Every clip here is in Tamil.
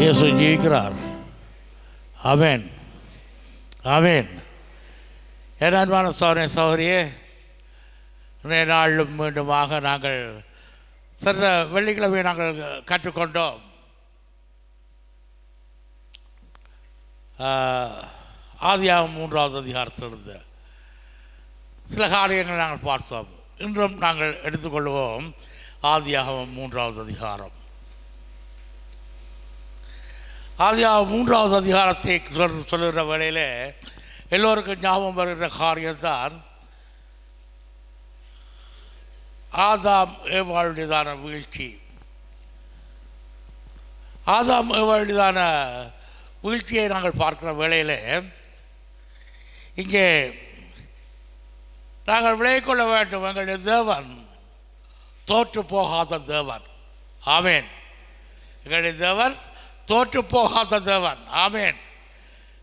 இயேசு ஜீவிக்கிறார். ஆமென், ஆமென். என் அன்பான சகோதரனே சகோதரியே, இன்றைய நாளிலும் மீண்டுமாக நாங்கள் சென்ற வெள்ளிக்கிழமை நாங்கள் கற்றுக்கொண்டோம். ஆதியாகமம் 3வது அதிகாரத்திலிருந்து சில காரியங்கள் நாங்கள் பார்த்தோம். இன்றும் நாங்கள் எடுத்துக்கொள்வோம் ஆதியாகமம் 3வது அதிகாரம். ஆதியாகமம் 3வது அதிகாரத்தை சொல்லுகிற வேளையில் எல்லோருக்கும் ஞாபகம் வருகிற காரியம்தான் ஆதாம் ஏவாளுடையதான வீழ்ச்சி. ஆதாம் ஏவாளுடையதான வீழ்ச்சியை நாங்கள் பார்க்கிற வேளையில் இங்கே நாங்கள் விளையக்கொள்ள வேண்டும். எங்களுடைய தேவன் தோற்று போகாத தேவன். ஆமேன். எங்களுடைய தேவன் தோற்று போகாத தேவன். ஆமேன்.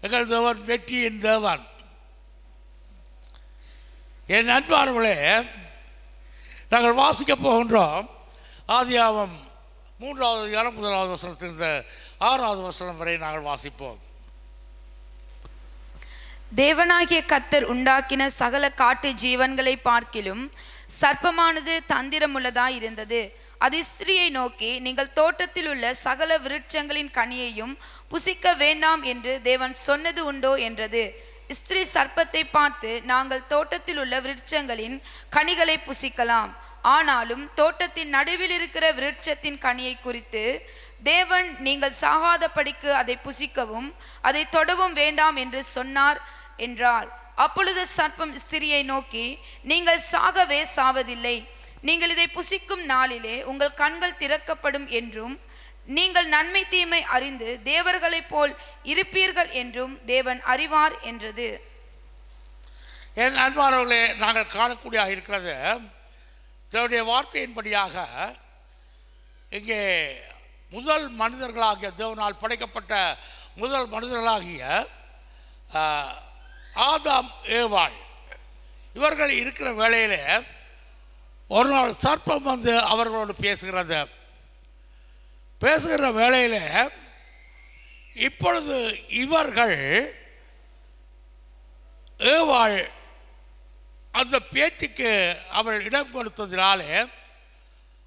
எங்கள் தேவன் வெற்றியின் தேவன். என் அன்பானவர்களே, நாங்கள் வாசிக்க போகின்றோம் ஆதியாகமம் 3வது அதிகாரம் 1வது வசனத்திலிருந்து 6வது வசனம் வரை நாங்கள் வாசிப்போம். தேவனாகிய கர்த்தர் உண்டாக்கின சகல காட்டு ஜீவன்களை பார்க்கிலும் சர்ப்பமானது தந்திரமுள்ளதாய் இருந்தது. அது ஸ்திரியை நோக்கி, நீங்கள் தோட்டத்தில் உள்ள சகல விருட்சங்களின் கனியையும் புசிக்க வேண்டாம் என்று தேவன் சொன்னது உண்டோ என்றது. ஸ்திரீ சர்ப்பத்தை பார்த்து, நாங்கள் தோட்டத்தில் உள்ள விருட்சங்களின் கனிகளை புசிக்கலாம், ஆனாலும் தோட்டத்தின் நடுவில் இருக்கிற விருட்சத்தின் கனியை குறித்து தேவன் நீங்கள் சாகாதபடிக்கு அதை புசிக்கவும் அதை தொடவும் வேண்டாம் என்று சொன்னார் என்றாள். அப்பொழுது சர்ப்பம் ஸ்திரியை நோக்கி, நீங்கள் சாகவே சாவதில்லை, நீங்கள் இதை புசிக்கும் நாளிலே உங்கள் கண்கள் திறக்கப்படும் என்றும் நீங்கள் நன்மை தீமை அறிந்து தேவர்களைப் போல் இருப்பீர்கள் என்றும் தேவன் அறிவார் என்றது. என் அன்பானவர்களே, நாங்கள் காணக்கூடிய இருக்கிறது தேவனுடைய வார்த்தையின்படியாக இங்கே முதல் மனிதர்களாகிய தேவனால் படைக்கப்பட்ட முதல் மனிதர்களாகிய ஆதாம் ஏவாள் இவர்கள் இருக்கிற வேளையில் ஒரு நாள் சர்ப்பம் வந்து அவர்களோடு பேசுகிற வேளையில் இப்பொழுது இவர்கள் ஏவாள் அந்த பேச்சுக்கு அவள் இடம் கொடுத்ததினாலே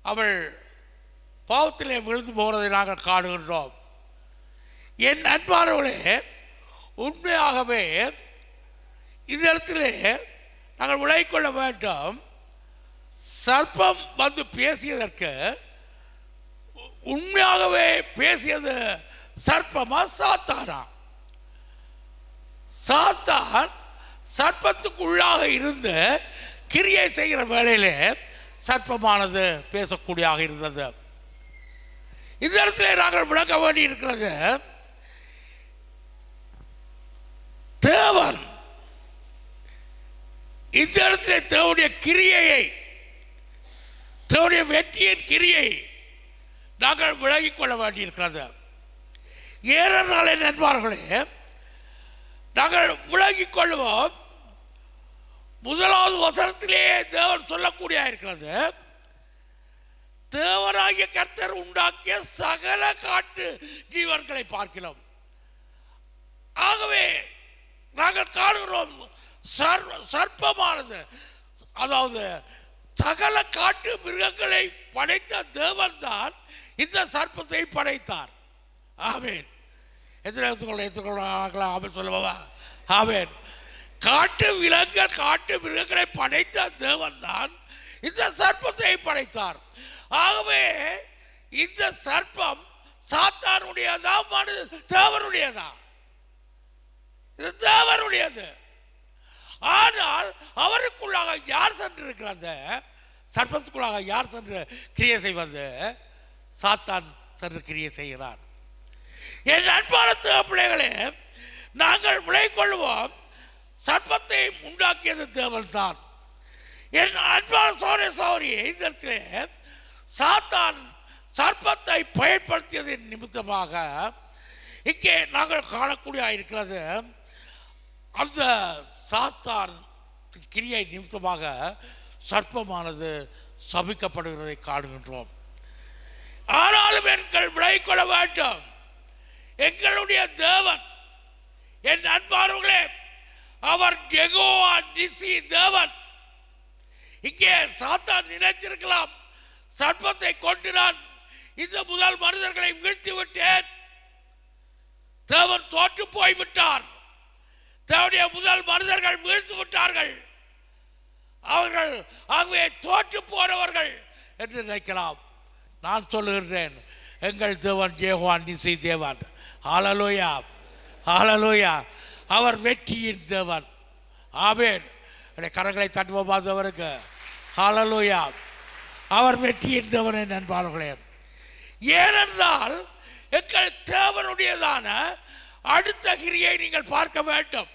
அவள் பாவத்திலே விழுந்து போகிறதை நாங்கள் காணுகின்றோம். என் அன்பானவர்களே, உண்மையாகவே இந்த இடத்திலே நாங்கள் விளைக்கொள்ள வேண்டும். சர்ப்பம் வந்து பேசியதற்கு உண்மையாகவே பேசியது சர்ப்பமா சாத்தானா? சாத்தான் சர்ப்பத்துக்குள்ளாக இருந்து கிரியை செய்கிற வேளையிலே சர்ப்பமானது பேசக்கூடியதாக இருந்தது. இந்த இடத்துல நாங்கள் விளக்க வேண்டி இருக்கிறது, தேவன் இந்த இடத்துல தேவனுடைய கிரியையை, தேவனுடைய வெற்றியின் கிரியை நாங்கள் விலகிக் கொள்ள வேண்டியிருக்கிறது. ஏனென்றால் நண்பர்களே, நாங்கள் விலகிக் கொள்வோம். முதலாவது வசனத்திலே தேவன் சொல்லக்கூடிய இருக்கிறது, தேவனாகிய கர்த்தர் உண்டாக்கிய சகல காட்டு ஜீவன்களை பார்க்கிறோம். ஆகவே நாங்கள் காணுகிறோம் சர்ப்பமானது, அதாவது சகல காட்டு மிருகங்களை படைத்த தேவன் தான் இந்த சர்ப்பத்தை படைத்தார். ஆமேன். எத்தனை எடுத்துக்கொள்ள ஆமேன் சொல்லுவா? ஆமேன். காட்டு விலங்குகள் காட்டு மிருகங்களை படைத்த தேவன் தான் இந்த சர்ப்பத்தை படைத்தார். ஆகவே இந்த சர்ப்பம் சாத்தானுடையதா தேவனுடையதா? இது தேவனுடையது. ஆனால் அவருக்குள்ளாக யார் சென்று இருக்கிறது? சர்ப்பத்துக்குள்ளாக யார் சென்று கிரியை செய்வது? சாத்தான் சென்று கிரியை செய்கிறார். என் அன்பான பிள்ளைகளே, நாங்கள் விளைக்கொள்வோம், சர்ப்பத்தை உண்டாக்கியது தேவன் தான். என் அன்பான சகோதரியே, இந்த இடத்திலே சாத்தான் சர்ப்பத்தை பயன்படுத்தியதின் நிமித்தமாக இங்கே நாங்கள் காணக்கூடிய இருக்கிறது, அந்த சாத்தான் கிரியை நிமித்தமாக சர்ப்பமானது சபிக்கப்படுகிறதை காணுகின்றோம். ஆனாலும் எங்கள் விளைக்கொள்ள வேண்டும், எங்களுடைய தேவன். என் அன்பானவர்களே, அவர் யெகோவா நிசி தேவன். இங்கே சாத்தான் நினைத்திருக்கலாம், சர்ப்பத்தை கொண்டு நான் இந்த முதல் மனிதர்களை வீழ்த்தி விட்டேன், தேவன் தோற்று போய்விட்டார், தேவனுடைய முதல் மனிதர்கள் வீழ்த்து விட்டார்கள், அவர்கள் ஆகவே தோற்று போனவர்கள் என்று நினைக்கலாம். நான் சொல்லுகின்றேன், எங்கள் தேவன் யெகோவா நிசி தேவன். ஹல்லேலூயா, ஹல்லேலூயா. அவர் வெற்றியின் தேவன். ஆமென். கரங்களை தட்டுவோமா தேவனுக்கு? ஹல்லேலூயா. அவர் வெற்றியின் தேவன். நண்பர்களே, ஏனென்றால் எங்கள் தேவனுடையதான அடுத்த கிரியை நீங்கள் பார்க்க வேண்டும்.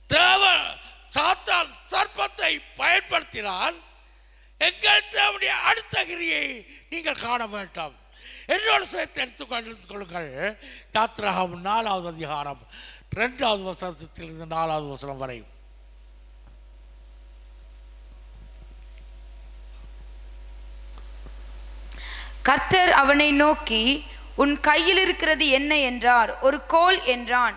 தேவன் சாத்தான் சர்ப்பத்தை பயன்படுத்தினால் எங்கள் தேவனுடைய அடுத்த கிரியை நீங்கள் காண வேண்டும். என்னோடு சேர்த்து எடுத்துக்கொள்ளுங்கள். யாத்திராகமம் 4வது அதிகாரம் 2வது வசனத்திலிருந்து 4வது வசனம் வரை. கர்த்தர் அவனை நோக்கி, உன் கையில் இருக்கிறது என்ன என்றார். ஒரு கோல் என்றான்.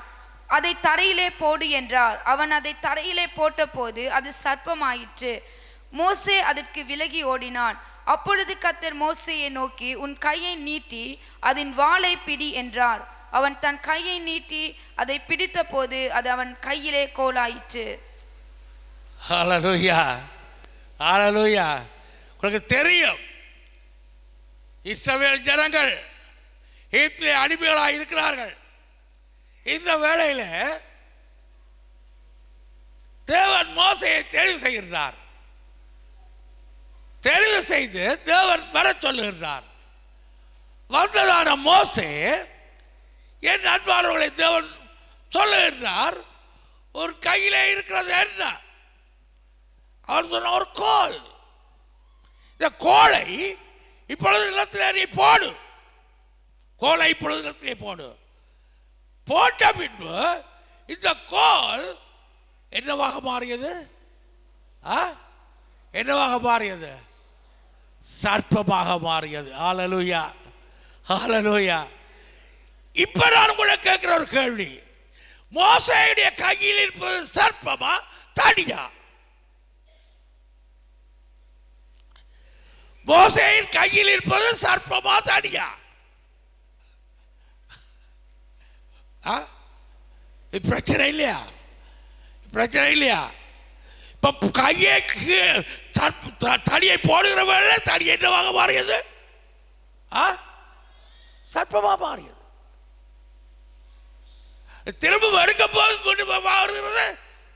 அதை தரையிலே போடு என்றார். அவன் அதை தரையிலே போட்டபோது அது சர்ப்பமாயிற்று. மோசே அதற்கு விலகி ஓடினான். அப்பொழுது கர்த்தர் மோசேயை நோக்கி, உன் கையை நீட்டி அதன் வாலை பிடி என்றார். அவன் தன் கையை நீட்டி அதை பிடித்த போது அது அவன் கையிலே கோலாயிற்று. ஹல்லேலூயா, ஹல்லேலூயா. உங்களுக்கு தெரியும், இஸ்ரவேல் ஜனங்கள் எகிப்திலே அடிமைகளாக இருக்கிறார்கள். இந்த வேளையில் தேவன் மோசேயை தெரிவு செய்கின்றார். தெரிவு செய்து தேவன் வர சொல்லுகின்றார். வந்ததான மோசே, என் அன்பானவர்களை தேவன் சொல்லுகின்றார், ஒரு கையிலே இருக்கிறது என்ன? அவர் சொன்ன ஒரு கோல். இந்த கோலை இப்பொழுது நிலத்திலே நீ போடு. கோலை இப்பொழுது நிலத்திலே போடு. போட்ட பின்பு இந்த கோல் என்னவாக மாறியது? என்னவாக மாறியது? சர்ப்பமாக மாறியது. ஹல்லேலூயா, ஹல்லேலூயா. இப்ப நான் உங்களை கேட்கிற ஒரு கேள்வி, மோசேயுடைய கையில் இருப்பது சர்ப்பமா தடியா? மோசேயின் கையில் இருப்பது சர்ப்பமா தடியா? பிரச்சனை இல்லையா? பிரச்சனை இல்லையா? இப்ப கையை தடியை போடுகிற வேலை தடி என்னவாக மாறியது? சர்ப்பமா மாறியது. திரும்ப எடுக்க போது வருகிறது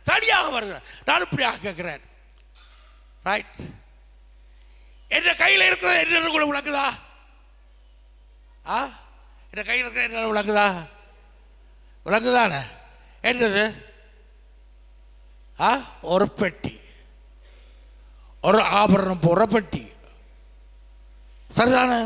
தடியாக வருகிறது. நான் இப்படியாக கேட்கிறேன். ரைட், என் கையில் இருக்கிறது என்ன கூட விளக்குதா? என் கையில் இருக்கிற என்ன விளக்குதா? விளக்குதானே? என்னது? ஒரு பெட்டி, ஒரு ஆபரணம் போற பெட்டி, சரிதானே?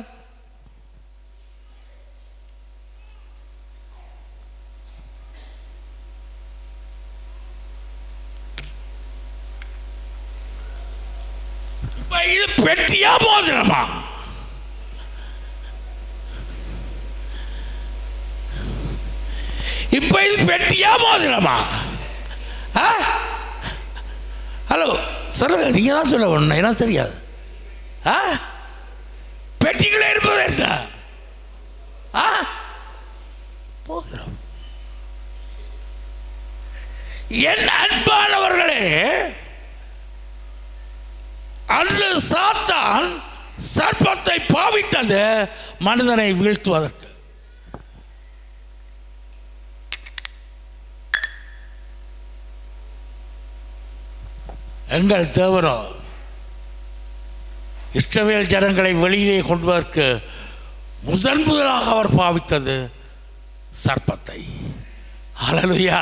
இப்ப இது பெட்டியா மோதிரமா? இப்ப இது பெட்டியா மோதிரமா? ஹலோ சொல்லுங்க, நீங்க தான் சொல்ல ஒண்ணு, என்ன தெரியாது. பெட்டிக்குள்ளே இருப்பது என்ன? மோதிரம். என் அன்பானவர்களே, அன்று சாத்தான் சர்ப்பத்தை பாவித்தது மனிதனை வீழ்த்துவதற்கு. எங்கள் தேவனோ இஸ்ரவேல் ஜனங்களை வெளியே கொண்டுவதற்கு முதலாக அவர் பாவித்தது சர்ப்பத்தை. ஹல்லேலூயா.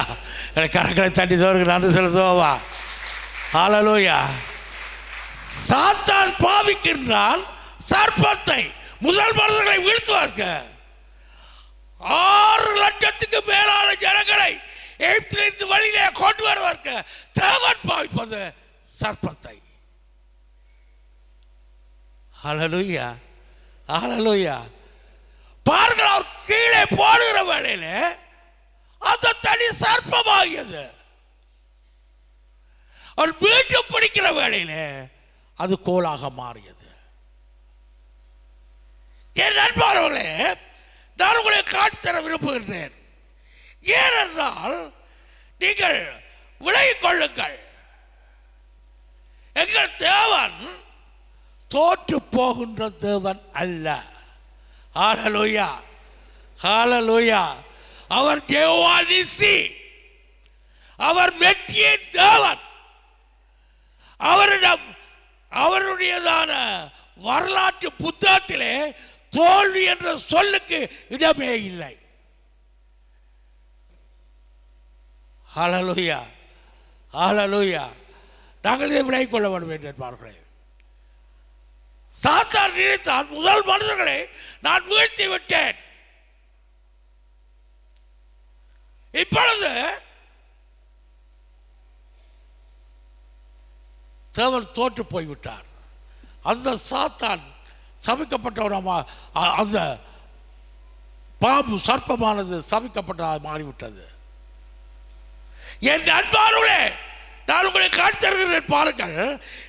கரங்களை தட்டி தேவருக்கு நன்றி செலுத்துவோமா? ஹல்லேலூயா. சாத்தான் பாவிக்கின்றான் சர்ப்பத்தை முதல் மனிதர்களை வீழ்த்துவதற்கு. 6 லட்சத்துக்கு மேலான ஜனங்களை எகிப்திலிருந்து வெளியிலே கொண்டு வருவதற்கு தேவன் பாவிப்பது சர்ப்பத்தை. ஹல்லேலூயா, ஹல்லேலூயா. கீழே போடுகிற வேளையில அந்த தனி சர்ப்பமாகியது. அவன் வீட்டு பிடிக்கிற வேளையில அது கோலாக மாறியது. என் நண்பர்களே, நான் உங்களை காட்டித்தர விரும்புகின்றேன். ஏனென்றால் நீங்கள் விலகிக் கொள்ளுங்கள். எங்கள் தேவன் தோற்று போகின்ற தேவன் அல்ல. ஹல்லேலூயா, ஹல்லேலூயா. அவர் யெகோவா நிசி, அவர் வெற்றியின் தேவன். அவரிடம் அவருடையதான வரலாற்று புத்தகத்திலே தோல்வி என்ற சொல்லுக்கு இடமே இல்லை. ஹல்லேலூயா, ஹல்லேலூயா. நாங்கள் இதை விலகிக் கொள்ள வேண்டும் என்பார்களே. சாத்தான் நினைத்தான், முதல் மனிதர்களை நான் வீழ்த்தி விட்டேன், இப்பொழுது தேவன் தோற்று போய்விட்டார். அந்த சாத்தான் சபிக்கப்பட்டவனமா, அந்த பாம்பு சர்ப்பமானது சபிக்கப்பட்டதாக மாறிவிட்டது. என் அன்பார்களே, நான் உங்களை காட்சிருக்கிறேன் பாருங்கள்.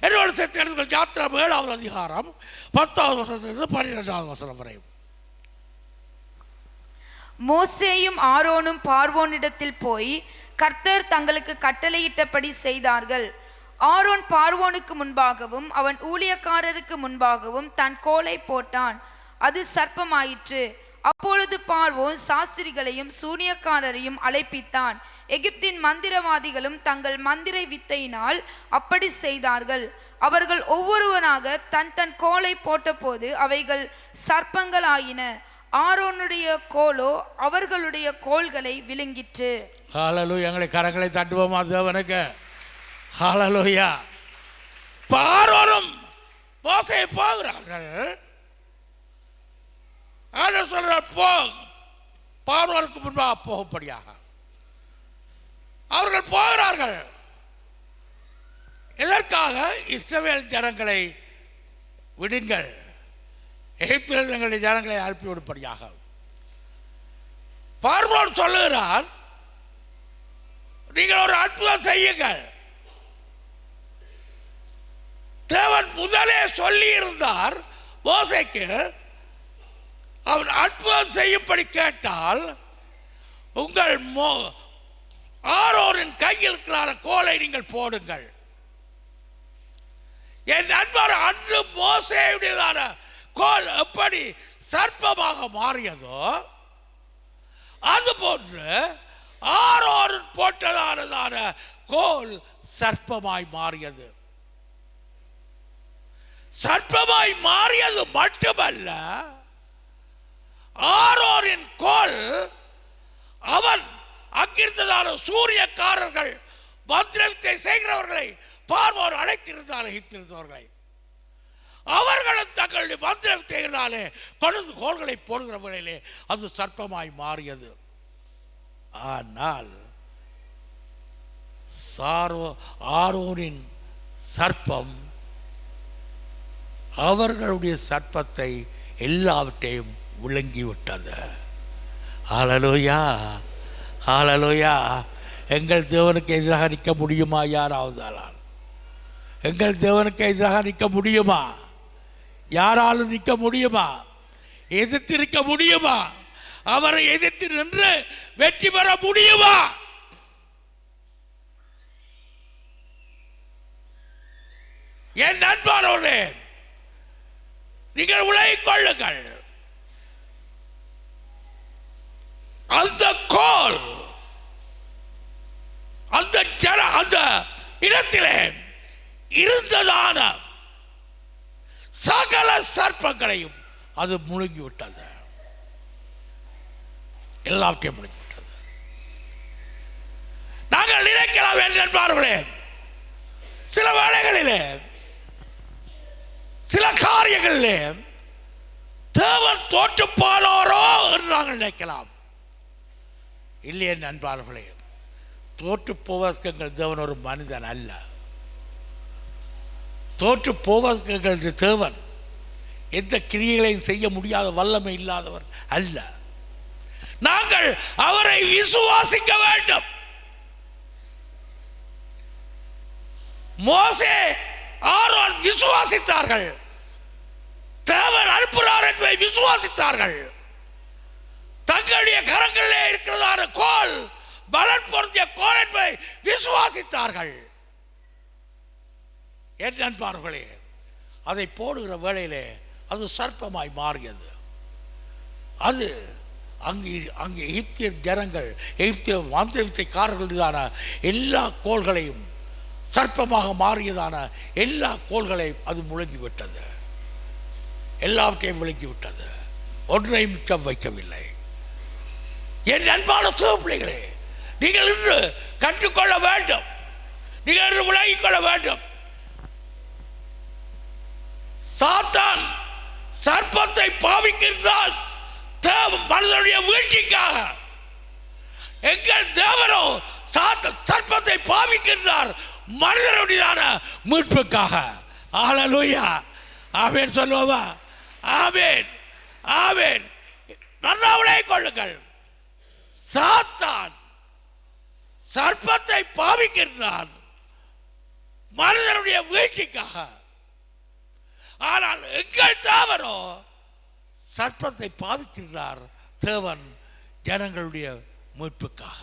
என்னோட சேர்த்து எடுத்துங்கள். யாத்திரா 7வது அதிகாரம் 10வது வசனத்திலிருந்து 12வது வசனம் வரை. மோசேயும் ஆரோனும் பார்வோனிடத்தில் போய் கர்த்தர் தங்களுக்கு கட்டளையிட்டபடி செய்தார்கள். ஆரோன் பார்வோனுக்கு முன்பாகவும் அவன் ஊழியக்காரருக்கு முன்பாகவும் தன் கோலை போட்டான், அது சர்ப்பமாயிற்று. அப்பொழுது பார்வோன் சாஸ்திரிகளையும் சூனியக்காரரையும் அழைப்பித்தான். எகிப்தின் மந்திரவாதிகளும் தங்கள் மந்திர வித்தையினால் அப்படி செய்தார்கள். அவர்கள் ஒவ்வொருவனாக தன் தன் கோலை போட்டபோது அவைகள் சர்ப்பங்களாயின. ஆரோனுடைய கோலோ அவர்களுடைய கோல்களை விழுங்கிற்று. ஹல்லேலூயா. எங்களை கரங்களை தட்டுவோமா தேவனுக்கு? ஹல்லேலூயா. ஆரோனும் மோசே போகிறார்கள். சொல்றார், போ, பார்வோனுக்கு முன்பாக போகும்படியாக அவர்கள் போகிறார்கள். எதற்காக? இஸ்ரவேல் ஜனங்களை விடுங்கள், எகிப்தில் எங்களுடைய ஜனங்களை அனுப்பிவிடும்படியாக. பார்வோன் சொல்லுகிறார், நீங்கள் ஒரு அற்புதம் செய்யுங்கள். தேவன் முதலே சொல்லி இருந்தார் மோசேக்கு, அவன் அற்புதம் செய்யும்படி கேட்டால் உங்கள் ஆரோனின் கையில் இருக்கிற கோலை நீங்கள் போடுங்கள். என் நண்பர், அன்று மோசேயுடையதான கோல் எப்படி சர்ப்பமாக மாறியதோ அதுபோன்று ஆரோன் போட்டதானதான கோல் சர்ப்பமாய் மாறியது. சர்ப்பமாய் மாறியது மட்டுமல்ல, ஆரோனின் கோல் அவன் அங்கிருந்ததான சூரியக்காரர்கள் மந்திரத்தை செய்கிறவர்களை பார்வோன் அழைத்திருந்தார். எகிப்திலிருந்தவர்களை அவர்களும் தங்களுடைய மந்திர வித்தைகளாலே கொழுந்து கோள்களை போடுகிற வேளையிலே அது சர்ப்பமாய் மாறியது. ஆனால் ஆரோனின் சர்ப்பம் அவர்களுடைய சர்ப்பத்தை எல்லாவற்றையும் விளங்கிவிட்டது. ஹல்லேலூயா, ஹல்லேலூயா. எங்கள் தேவனுக்கு எதிராக நிற்க முடியுமா? யாராவது எங்கள் தேவனுக்கு எதிராக நிற்க முடியுமா? யாராலும் நிற்க முடியுமா? எதிர்த்து நிற்க முடியுமா? அவரை எதிர்த்து நின்று வெற்றி பெற முடியுமா? என் நண்பர்களே, நீங்கள் விலகிக் கொள்ளுங்கள். அந்த கோல் அந்த இடத்திலே இருந்ததான சகல சர்ப்பங்களையும் அது முழுங்கிவிட்டது. எல்லாவற்றையும் முழுங்கிவிட்டது. நாங்கள் நினைக்கலாம் என்பார்களே, சில வேளைகளிலே சில காரியங்களிலே தேவன் தோற்று போனாரோ என்று நாங்கள் நினைக்கலாம். இல்லையே நண்பர்களே, தோற்று போவதற்கு எங்கள் தேவன் ஒரு மனிதன் அல்ல. தோற்று போவதற்கு எங்கள் தேவன் எந்த கிரியைகளையும் செய்ய முடியாத வல்லமை இல்லாதவர் அல்ல. நாங்கள் அவரை விசுவாசிக்க வேண்டும். மோசே ஆரோன் விசுவாசித்தார்கள், தேவன் அனுப்புகிறார் என்பதை விசுவாசித்தார்கள். தங்களுடைய கரங்களிலே இருக்கிறதான கோல் பலன் பொருந்திய கோல் என்பதை விசுவாசித்தார்கள். என் நண்பர்களே, அதை போடுகிற வேளையிலே அது சர்ப்பமாய் மாறியது. அது அங்கே எகிப்திய ஜனங்கள், எகிப்திய மந்திரவித்தைக்காரர்களான எல்லா கோள்களையும், சர்ப்பமாக மாறியதான எல்லா கோள்களையும் அது முழங்கிவிட்டது. எல்லாவற்றையும் விளங்கிவிட்டது. ஒன்றையும் மிச்சம் வைக்கவில்லை. என் அன்பான பிள்ளைகளே, நீங்கள் இன்று கற்றுக்கொள்ள வேண்டும், நீங்கள் இன்று விளங்கிக் கொள்ள வேண்டும். சாத்தான் சர்ப்பத்தை பாவிக்கின்றான் மனிதனுடைய வீழ்ச்சிக்காக. எங்கள் தேவனோ சர்ப்பத்தை பாவிக்கின்றார் மனிதனுடையதான மீட்புக்காக. ஹல்லேலூயா, ஆமென் சொல்லுவோமா? ஆமென், ஆமென். நன்றாக கொள்ளுங்கள். சாத்தான் சர்ப்பத்தை பாவிக்கின்றான் மனிதனுடைய வீழ்ச்சிக்காக. ஆனால் எங்கள் தேவனோ சர்ப்பத்தை பாவிக்கின்றார் தேவன் ஜனங்களுடைய மீட்புக்காக.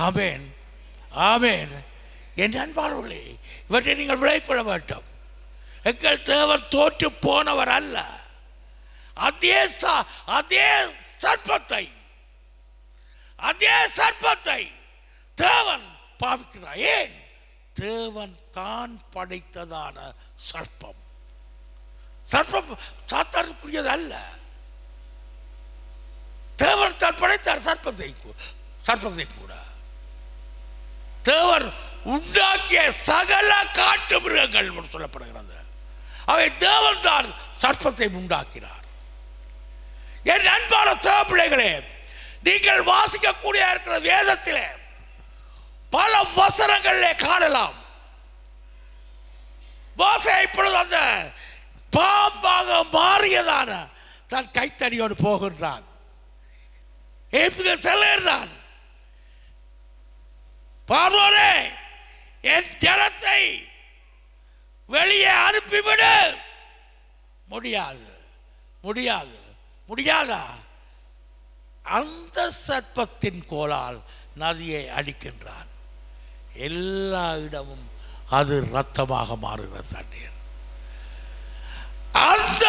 ஆமென், ஆமென். என் அன்பானவர்களே, இவற்றை நீங்கள் விளங்கிக் கொள்ள வேண்டும். எங்கள் தேவன் தோற்று போனவர் அல்ல. அதே சர்ப்பத்தை தேவன் பாவிக்கிறார். ஏன்? தேவன் தான் படைத்ததான சர்ப்பம். சர்ப்பம் சாத்தானுக்குரியது அல்ல. தேவன் தான் படைத்தார் சர்ப்பத்தை கூட. தேவன் உண்டாக்கிய சகல காட்டு மிருகங்கள் சொல்லப்படுகிறது. அவை தேவன் தான் சர்ப்பத்தை உண்டாக்கினார். என் அன்பான பிள்ளைகளே, நீங்கள் வாசிக்கக்கூடிய இருக்கிற வேதத்திலே பல வசனங்களிலே காணலாம். மோசே இப்பொழுது அந்த பாம்பாக மாறியதான தன் கைத்தடியோடு போகின்றான், செல்லுகிறான். பார்வோனே, என் ஜனத்தை வெளியே அனுப்பிவிடு. முடியாது, முடியாது, முடியாதா? அந்த சர்ப்பத்தின் கோலால் நதியை அடிக்கின்றான். எல்லா இடமும் அது ரத்தமாக மாறுகிற தண்ணீர். அந்த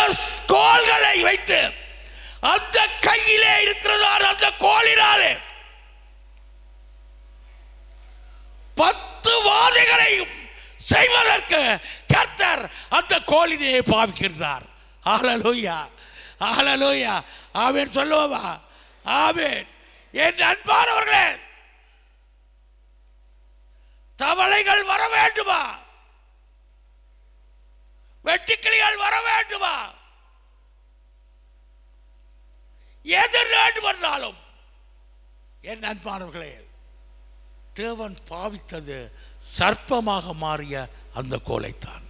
கோல்களை வைத்து, அந்த கையிலே இருக்கிறதான அந்த கோலினாலே 10 வாதைகளையும் செய்வதற்கு கர்த்தர் அந்த கோலினை பாவிக்கின்றார். ஹல்லேலூயா, ஹல்லேலூயா, ஆமென் சொல்லுவோமா? ஆமென். என் அன்பானவர்களே, தவளைகள் வர வேண்டுமா? வெட்டுக்கிளிகள் வர வேண்டுமா? எது வேண்டுமென்றாலும் என் அன்பானவர்களே, தேவன் பாவித்தது சர்ப்பமாக மாறிய அந்த கோலைத்தான்.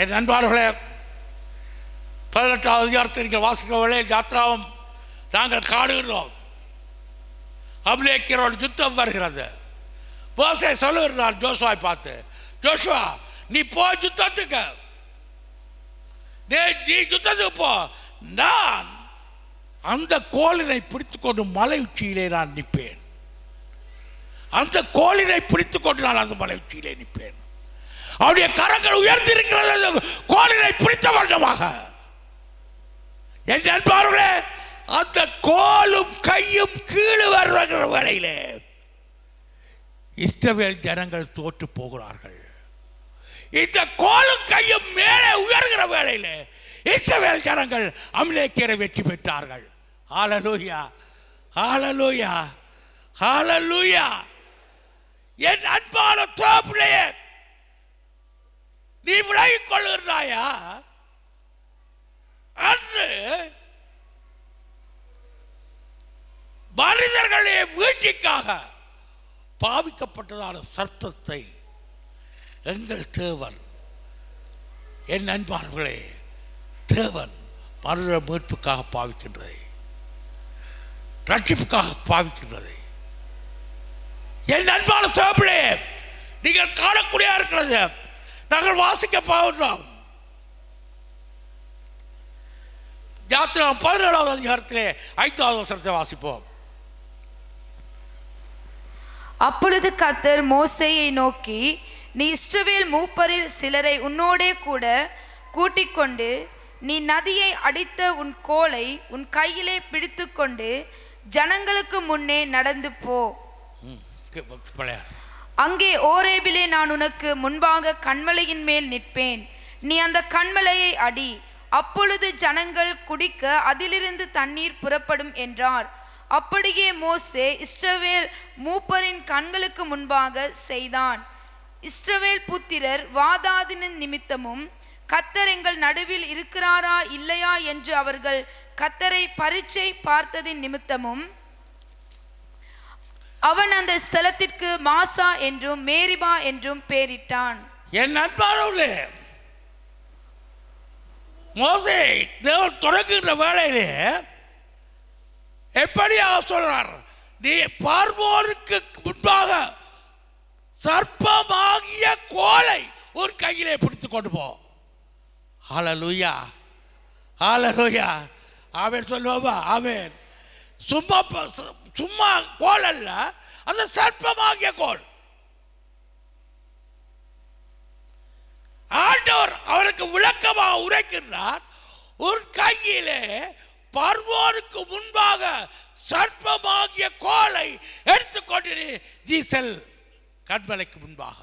என் அன்பானவர்களே, 18வது அதிகாரத்தை நீங்கள் வாசிக்க வேளையில் யாத்ராவும் நாங்கள் காடுகிறோம். அபிலேக்கியரோடு யுத்தம் வருகிறது. மோசே சொல்லுகிறார் ஜோசுவாவை பார்த்து, ஜோசுவா, நீ போ யுத்தத்துக்கு, நீ யுத்தத்துக்கு போ. நான் அந்த கோலினை பிடித்துக்கொண்டு மலை உச்சியிலே நான் நிற்பேன். அந்த கோலினை பிடித்துக்கொண்டு நான் அந்த மலை உச்சியிலே நிற்பேன். அவருடைய கரங்கள் உயர்த்திருக்கிறது கோலினை பிடித்த வண்ணமாக. என் நண்பர்களே, அந்த கோலும் கையும் கீழே வருகிற வேளையிலே இஸ்ரவேல் ஜனங்கள் தோற்று போகிறார்கள். இந்த கோலும் கையும் மேலே உயர்கிற வேளையிலே இஸ்ரவேல் ஜனங்கள் அமலேக்கியரை வெற்றி பெற்றார்கள். ஹல்லேலூயா, ஹல்லேலூயா, ஹல்லேலூயா. என் அன்பான தோப்பிலேயே நீ விலகிக் கொள்கிறாயா? அன்று மனிதர்களே வீழ்ச்சிக்காக பாவிக்கப்பட்டதான சர்ப்பத்தை எங்கள் தேவன், என் அன்பானவர்களே, தேவன் மனித மீட்புக்காக பாவிக்கின்றது, ரட்சிப்புக்காக பாவிக்கின்றது. என் அன்பான தகப்பனே, நீங்கள் காணக்கூடிய இருக்கிறது நாங்கள் வாசிக்க போகின்றோம். யாத்திராகமம் 17வது அதிகாரத்திலே 5வது வசனத்தை வாசிப்போம். அப்பொழுது கர்த்தர் மோசேயை நோக்கி, நீ இஸ்ரவேல் மூப்பரில் சிலரை உன்னோடே கூட கூட்டிக் கொண்டு நீ நதியை அடித்த உன் கோலை உன் கையிலே பிடித்து கொண்டு ஜனங்களுக்கு முன்னே நடந்து போ. அங்கே ஓரேபிலே நான் உனக்கு முன்பாக கன்மலையின் மேல் நிற்பேன். நீ அந்த கன்மலையை அடி, அப்பொழுது ஜனங்கள் குடிக்க அதிலிருந்து தண்ணீர் புறப்படும் என்றார். அப்படியே மோசே இஸ்ரவேல் மூப்பரின் கண்களுக்கு முன்பாக செய்தான். இஸ்ரவேல் புத்திரர் வாதாதின நிமித்தமும் கர்த்தர் எங்கள் நடுவில் இருக்கிறாரா இல்லையா என்று அவர்கள் கர்த்தரை பரீட்சை பார்த்ததின் நிமித்தமும் அவன் அந்த ஸ்தலத்திற்கு மாசா என்றும் மேரிபா என்றும் பெயரிட்டான். என் அன்பானவர்களே, மோசே தேவன் தொடங்குகின்ற வேளையிலே எப்படியாக சொல்றார், நீ பார்வோனுக்கு முன்பாக சர்ப்பமாகிய கோலை ஒரு கையிலே பிடித்து கொண்டு போ. ஹல்லேலூயா, ஹல்லேலூயா, ஆமென் சொல்லுவோமா? ஆமென். சும்மா கோல் அல்ல, அந்த சர்ப்பமாகிய கோல். ஆண்டவர் அவருக்கு விளக்கமாக உரைக்கின்றார், ஒரு கையிலே பார்வோனுக்கு முன்பாக சர்ப்பமாகிய கோலை எடுத்துக்கொண்டு நீ செல் கண்மலைக்கு முன்பாக.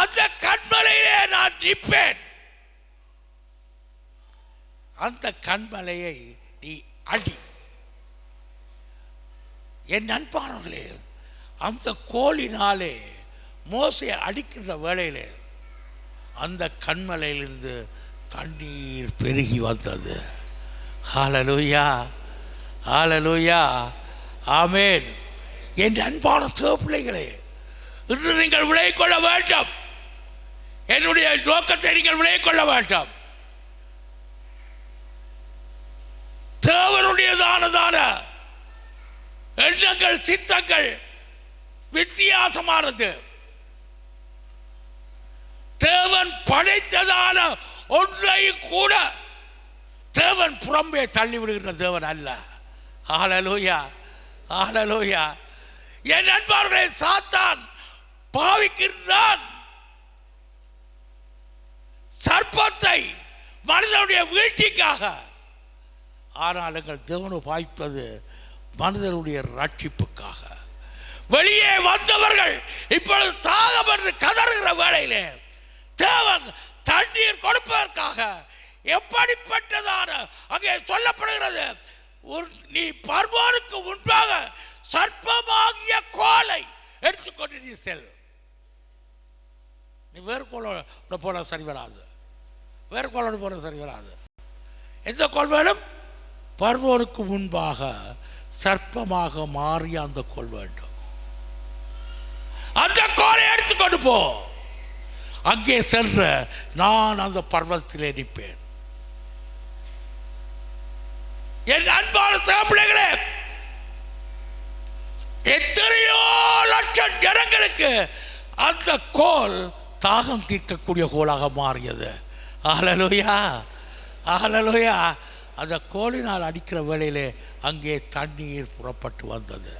அந்த கண்மலையிலே நான் நிற்பேன். அந்த கண்மலையை நீ அடி. என் அன்பானவர்களே, அந்த கோலினாலே மோசே அடிக்கின்ற வேளையிலே அந்த கண்மலையிலிருந்து தண்ணீர் பெருகி வந்தது. ஹல்லேலூயா, ஹல்லேலூயா, ஆமென். என் அன்பான பிள்ளைகளே, இன்று நீங்கள் விலகிக் கொள்ள வேண்டும். என்னுடைய நோக்கத்தை நீங்கள் விலகிக் கொள்ள வேண்டும். தேவனுடையதானதான எண்ணங்கள் சித்தங்கள் வித்தியாசமானது. தேவன் படைத்ததான ஒன்றையும் கூட தேவன் புறம்பே தள்ளிவிடுகிற தேவன் அல்ல. ஹல்லேலூயா, ஹல்லேலூயா. என் நண்பர்களை சாத்தான் பாவிக்கின்றான் சர்ப்பத்தை மனிதனுடைய வீழ்ச்சிக்காக. ஆனால் எங்கள் தேவனை பாய்ப்பது மனிதனுடைய ரட்சிப்புக்காக. வெளியே வந்தவர்கள் இப்பொழுது தாகம் என்று கதறுகிற வேளையிலே தேவன் தண்ணீர் கொடுப்பதற்காக எப்படிப்பட்டதான அங்கே சொல்லப்படுகிறது, நீ பார்வோனுக்கு முன்பாக சர்ப்பமாகிய கோலை எடுத்துக்கொண்டு நீ செல். நீ வேறு கோலோட போன சரி வராது, வேறு கோலோடு போன சரி வராது. எந்த கோல் வேணும்? பார்வோனுக்கு முன்பாக சர்ப்பமாக மாறிய அந்த கோல் வேண்டும். அந்த கோலை எடுத்துக்கொண்டு போ. அங்கே சென்ற நான் அந்த பர்வதத்திலே நிற்பேன். என் அன்பான பிள்ளைகளே, எத்தனையோ லட்சம் ஜனங்களுக்கு அந்த கோல் தாகம் தீர்க்கக்கூடிய கோலாக மாறியது. ஹல்லேலூயா, ஹல்லேலூயா. அந்த கோலினால் அடிக்கிற வேளையிலே அங்கே தண்ணீர் புறப்பட்டு வந்தது.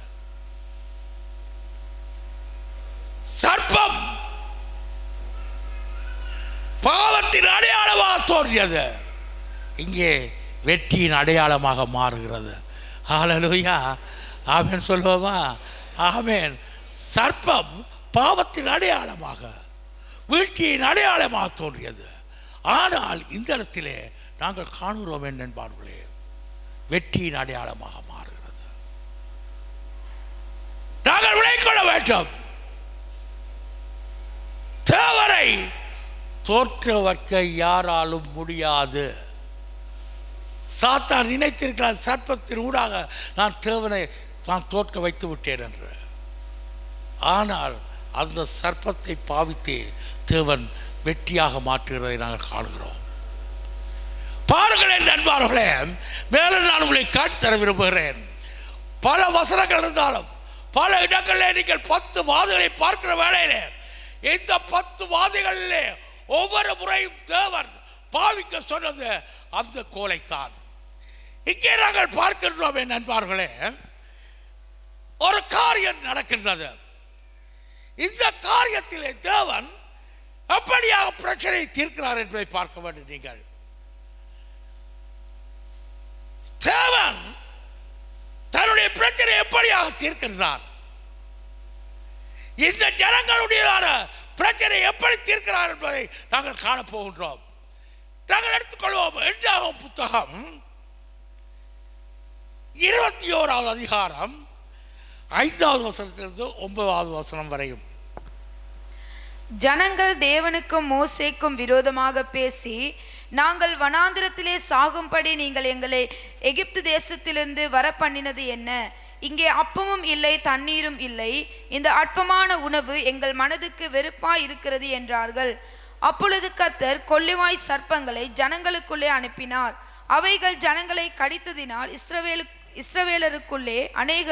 சர்ப்பம் பாவத்தின் அடையாளமாக தோன்றியது, இங்கே வெற்றியின் அடையாளமாக மாறுகிறது. ஹல்லேலூயா, ஆமென் சொல்லுவோமா? ஆமென். சர்ப்பம் பாவத்தின் அடையாளமாக வீழ்ச்சியின் அடையாளமாக தோன்றியது. ஆனால் இந்த இடத்திலே நாங்கள் காணுகிறோம் என்பார்களே, வெற்றியின் அடையாளமாக மாறுகிறது. நாங்கள் விளைக்கொள்ள வேண்டும். தேவனை தோற்ற வைக்க யாராலும் முடியாது. சாத்தான் நினைத்திருக்கிறார், சர்ப்பத்தின் ஊடாக நான் தேவனை நான் தோற்க வைத்து விட்டேன் என்று. ஆனால் அந்த சர்ப்பத்தை பாவித்தே தேவன் வெற்றியாக மாற்றுகிறதை நாங்கள் காணுகிறோம். பாருங்களேன் நண்பர்களே, மேலே நான் உங்களை காட்டி தர விரும்புகிறேன். பல வசனங்கள் இருந்தாலும் பல இடங்களில் நீங்கள் 10 வாதிகளை பார்க்கிற வேளையிலே இந்த 10 வாதிகளிலே ஒவ்வொரு முறையும் தேவன் பாவிக்க சொன்னது அந்த கோலைத்தான். இங்கே நாங்கள் பார்க்கின்றோம் நண்பர்களே, ஒரு காரியம் நடக்கின்றது. இந்த காரியத்திலே தேவன் எப்படியாக பிரச்சனையை தீர்க்கிறார் என்பதை பார்க்க வேண்டும். நீங்கள் தேவன் தன்னுடைய பிரச்சனை எப்படியாக தீர்க்கின்றார், இந்த ஜனங்களுடையதான பிரச்சனை எப்படி தீர்க்கிறார் என்பதை நாங்கள் காணப்போகின்றோம். நாங்கள் எடுத்துக்கொள்வோம். 2ஆம் புத்தகம் 21வது அதிகாரம் 5வது வசனத்திலிருந்து 9வது வசனம் வரையும். ஜனங்கள் தேவனுக்கும் மோசேக்கும் விரோதமாக பேசி, நாங்கள் வனாந்திரத்திலே சாகும்படி நீங்கள் எங்களை எகிப்து தேசத்திலிருந்து வர பண்ணினது என்ன? இங்கே அப்பமும் இல்லை, தண்ணீரும் இல்லை. இந்த அற்பமான உணவு எங்கள் மனதுக்கு வெறுப்பாய் இருக்கிறது என்றார்கள். அப்பொழுது கர்த்தர் கொள்ளிவாய் சர்ப்பங்களை ஜனங்களுக்குள்ளே அனுப்பினார். அவைகள் ஜனங்களை கடித்ததினால் இஸ்ரவேலருக்குள்ளே அநேக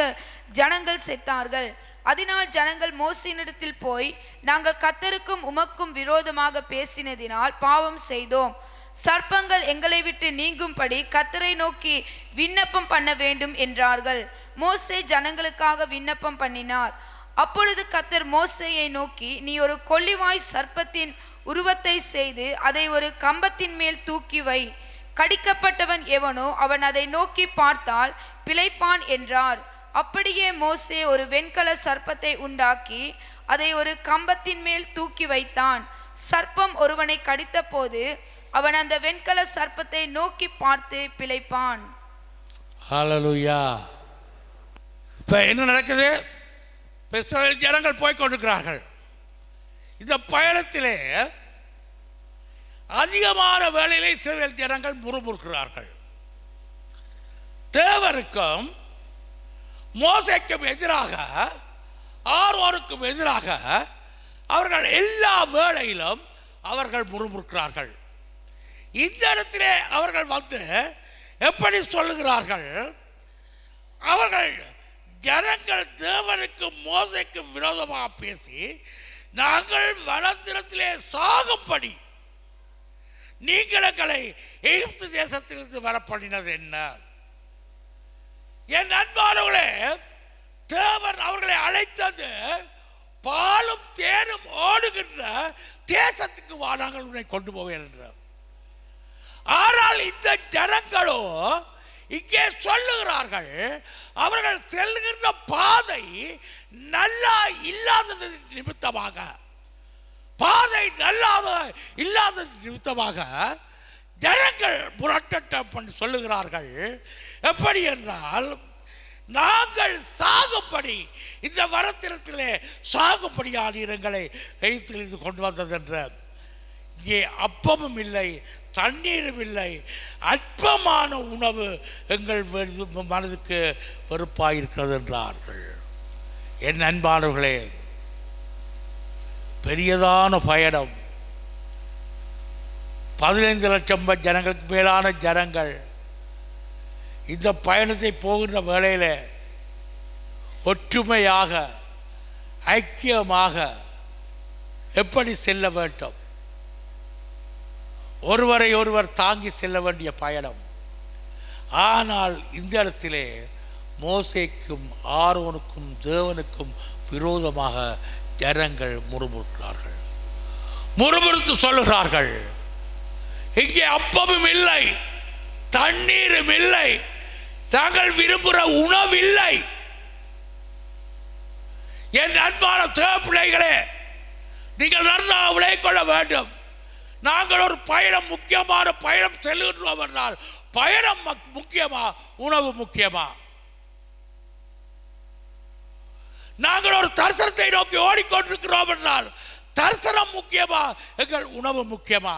ஜனங்கள் செத்தார்கள். அதனால் ஜனங்கள் மோசேயினிடத்தில் போய், நாங்கள் கர்த்தருக்கும் உமக்கும் விரோதமாக பேசினதினால் பாவம் செய்தோம். சர்ப்பங்கள் எங்களை விட்டு நீங்கும்படி கர்த்தரை நோக்கி விண்ணப்பம் பண்ண வேண்டும் என்றார்கள். மோசே ஜனங்களுக்காக விண்ணப்பம் பண்ணினார். அப்பொழுது கர்த்தர் மோசேயை நோக்கி, நீ ஒரு கொள்ளிவாய் சர்ப்பத்தின் உருவத்தை செய்து அதை ஒரு கம்பத்தின் மேல் தூக்கி வை. கடிக்கப்பட்டவன் எவனோ அவன் அதை நோக்கி பார்த்தால் பிழைப்பான் என்றார். அப்படியே மோசே ஒரு வெண்கல சர்ப்பத்தை உண்டாக்கி அதை ஒரு கம்பத்தின் மேல் தூக்கி வைத்தான். சர்ப்பம் ஒருவனை கடித்த போது அவன் அந்த வெண்கல சர்ப்பத்தை நோக்கி பார்த்து பிழைப்பான். ஹல்லேலூயா. இப்போ என்ன நடக்குது? இஸ்ரவேல் ஜனங்கள் போய் கொண்டிருக்கிறார்கள். இந்த பயணத்திலே அதிகமான வேளையிலே இஸ்ரவேல் ஜனங்கள் முறுமுறுக்கிறார்கள். தேவனுக்கும் மோசேக்கும் எதிராக, ஆரோனுக்கும் எதிராக அவர்கள் எல்லா வேளையிலும் அவர்கள் முறுமுறுக்கிறார்கள். இந்த இடத்திலே அவர்கள் வந்து எப்படி சொல்லுகிறார்கள்? அவர்கள் ஜனங்கள் தேவனுக்கு மோசேக்கு விரோதமாக பேசி, நாங்கள் வனாந்திரத்திலே சாகும்படி நீங்கள் எங்களை எகிப்து தேசத்திலிருந்து வர பண்ணினது என்ன? என் அன்பானவர்களே, தேவன் அவர்களை அழைத்தது பாலும் தேனும் ஓடுகின்ற தேசத்துக்கு வா, நாங்கள் உன்னை கொண்டு போவேன் என்றார். ஆனால் இந்த ஜனங்களோ இங்கே சொல்லுகிறார்கள், அவர்கள் செல்லுகின்ற பாதை நல்லா இல்லாதது நிமித்தமாக, பாதை நல்லாத இல்லாதது நிமித்தமாக ஜனங்கள் முரட்டட்டம் பண்ணி சொல்லுகிறார்கள். எப்படி என்றால், நாங்கள் சாகும்படி இந்த வரத்திரத்திலே சாகும்படியான இடங்களை எகிப்திலிருந்து கொண்டு வந்தது என்ற, இங்கே அப்பமும் இல்லை, தண்ணீரும் இல்லை, அற்பமான உணவு எங்கள் மனதுக்கு வெறுப்பாயிருக்கிறது என்றார்கள். என் அன்பானவர்களே, பெரியதான பயணம், 15 லட்சம் ஜனங்களுக்கு மேலான ஜனங்கள் இந்த பயணத்தை போகின்ற வேளையில் ஒற்றுமையாக ஐக்கியமாக எப்படி செல்ல வேண்டும், ஒருவரை ஒருவர் தாங்கி செல்ல வேண்டிய பயணம். ஆனால் இந்த இடத்திலே மோசேக்கும் ஆரோனுக்கும் தேவனுக்கும் விரோதமாக ஜனங்கள் முறுமுறுக்கிறார்கள், முறுமுறுத்து சொல்லுகிறார்கள், இங்கே அப்பமும் இல்லை, தண்ணீரும் இல்லை, நாங்கள் விரும்புகிற உணவு இல்லை. என் அன்பான பிள்ளைகளே, நீங்கள் நன்றாக விளைக் கொள்ள வேண்டும். நாங்கள் ஒரு பயணம், முக்கியமான பயணம் செல்லுகின்றோம் என்றால், பயணம் முக்கியமா, உணவு முக்கியமா? நாங்கள் ஒரு தரிசனத்தை நோக்கி ஓடிக்கொண்டிருக்கிறோம் என்றால், தரிசனம் முக்கியமா, எங்கள் உணவு முக்கியமா?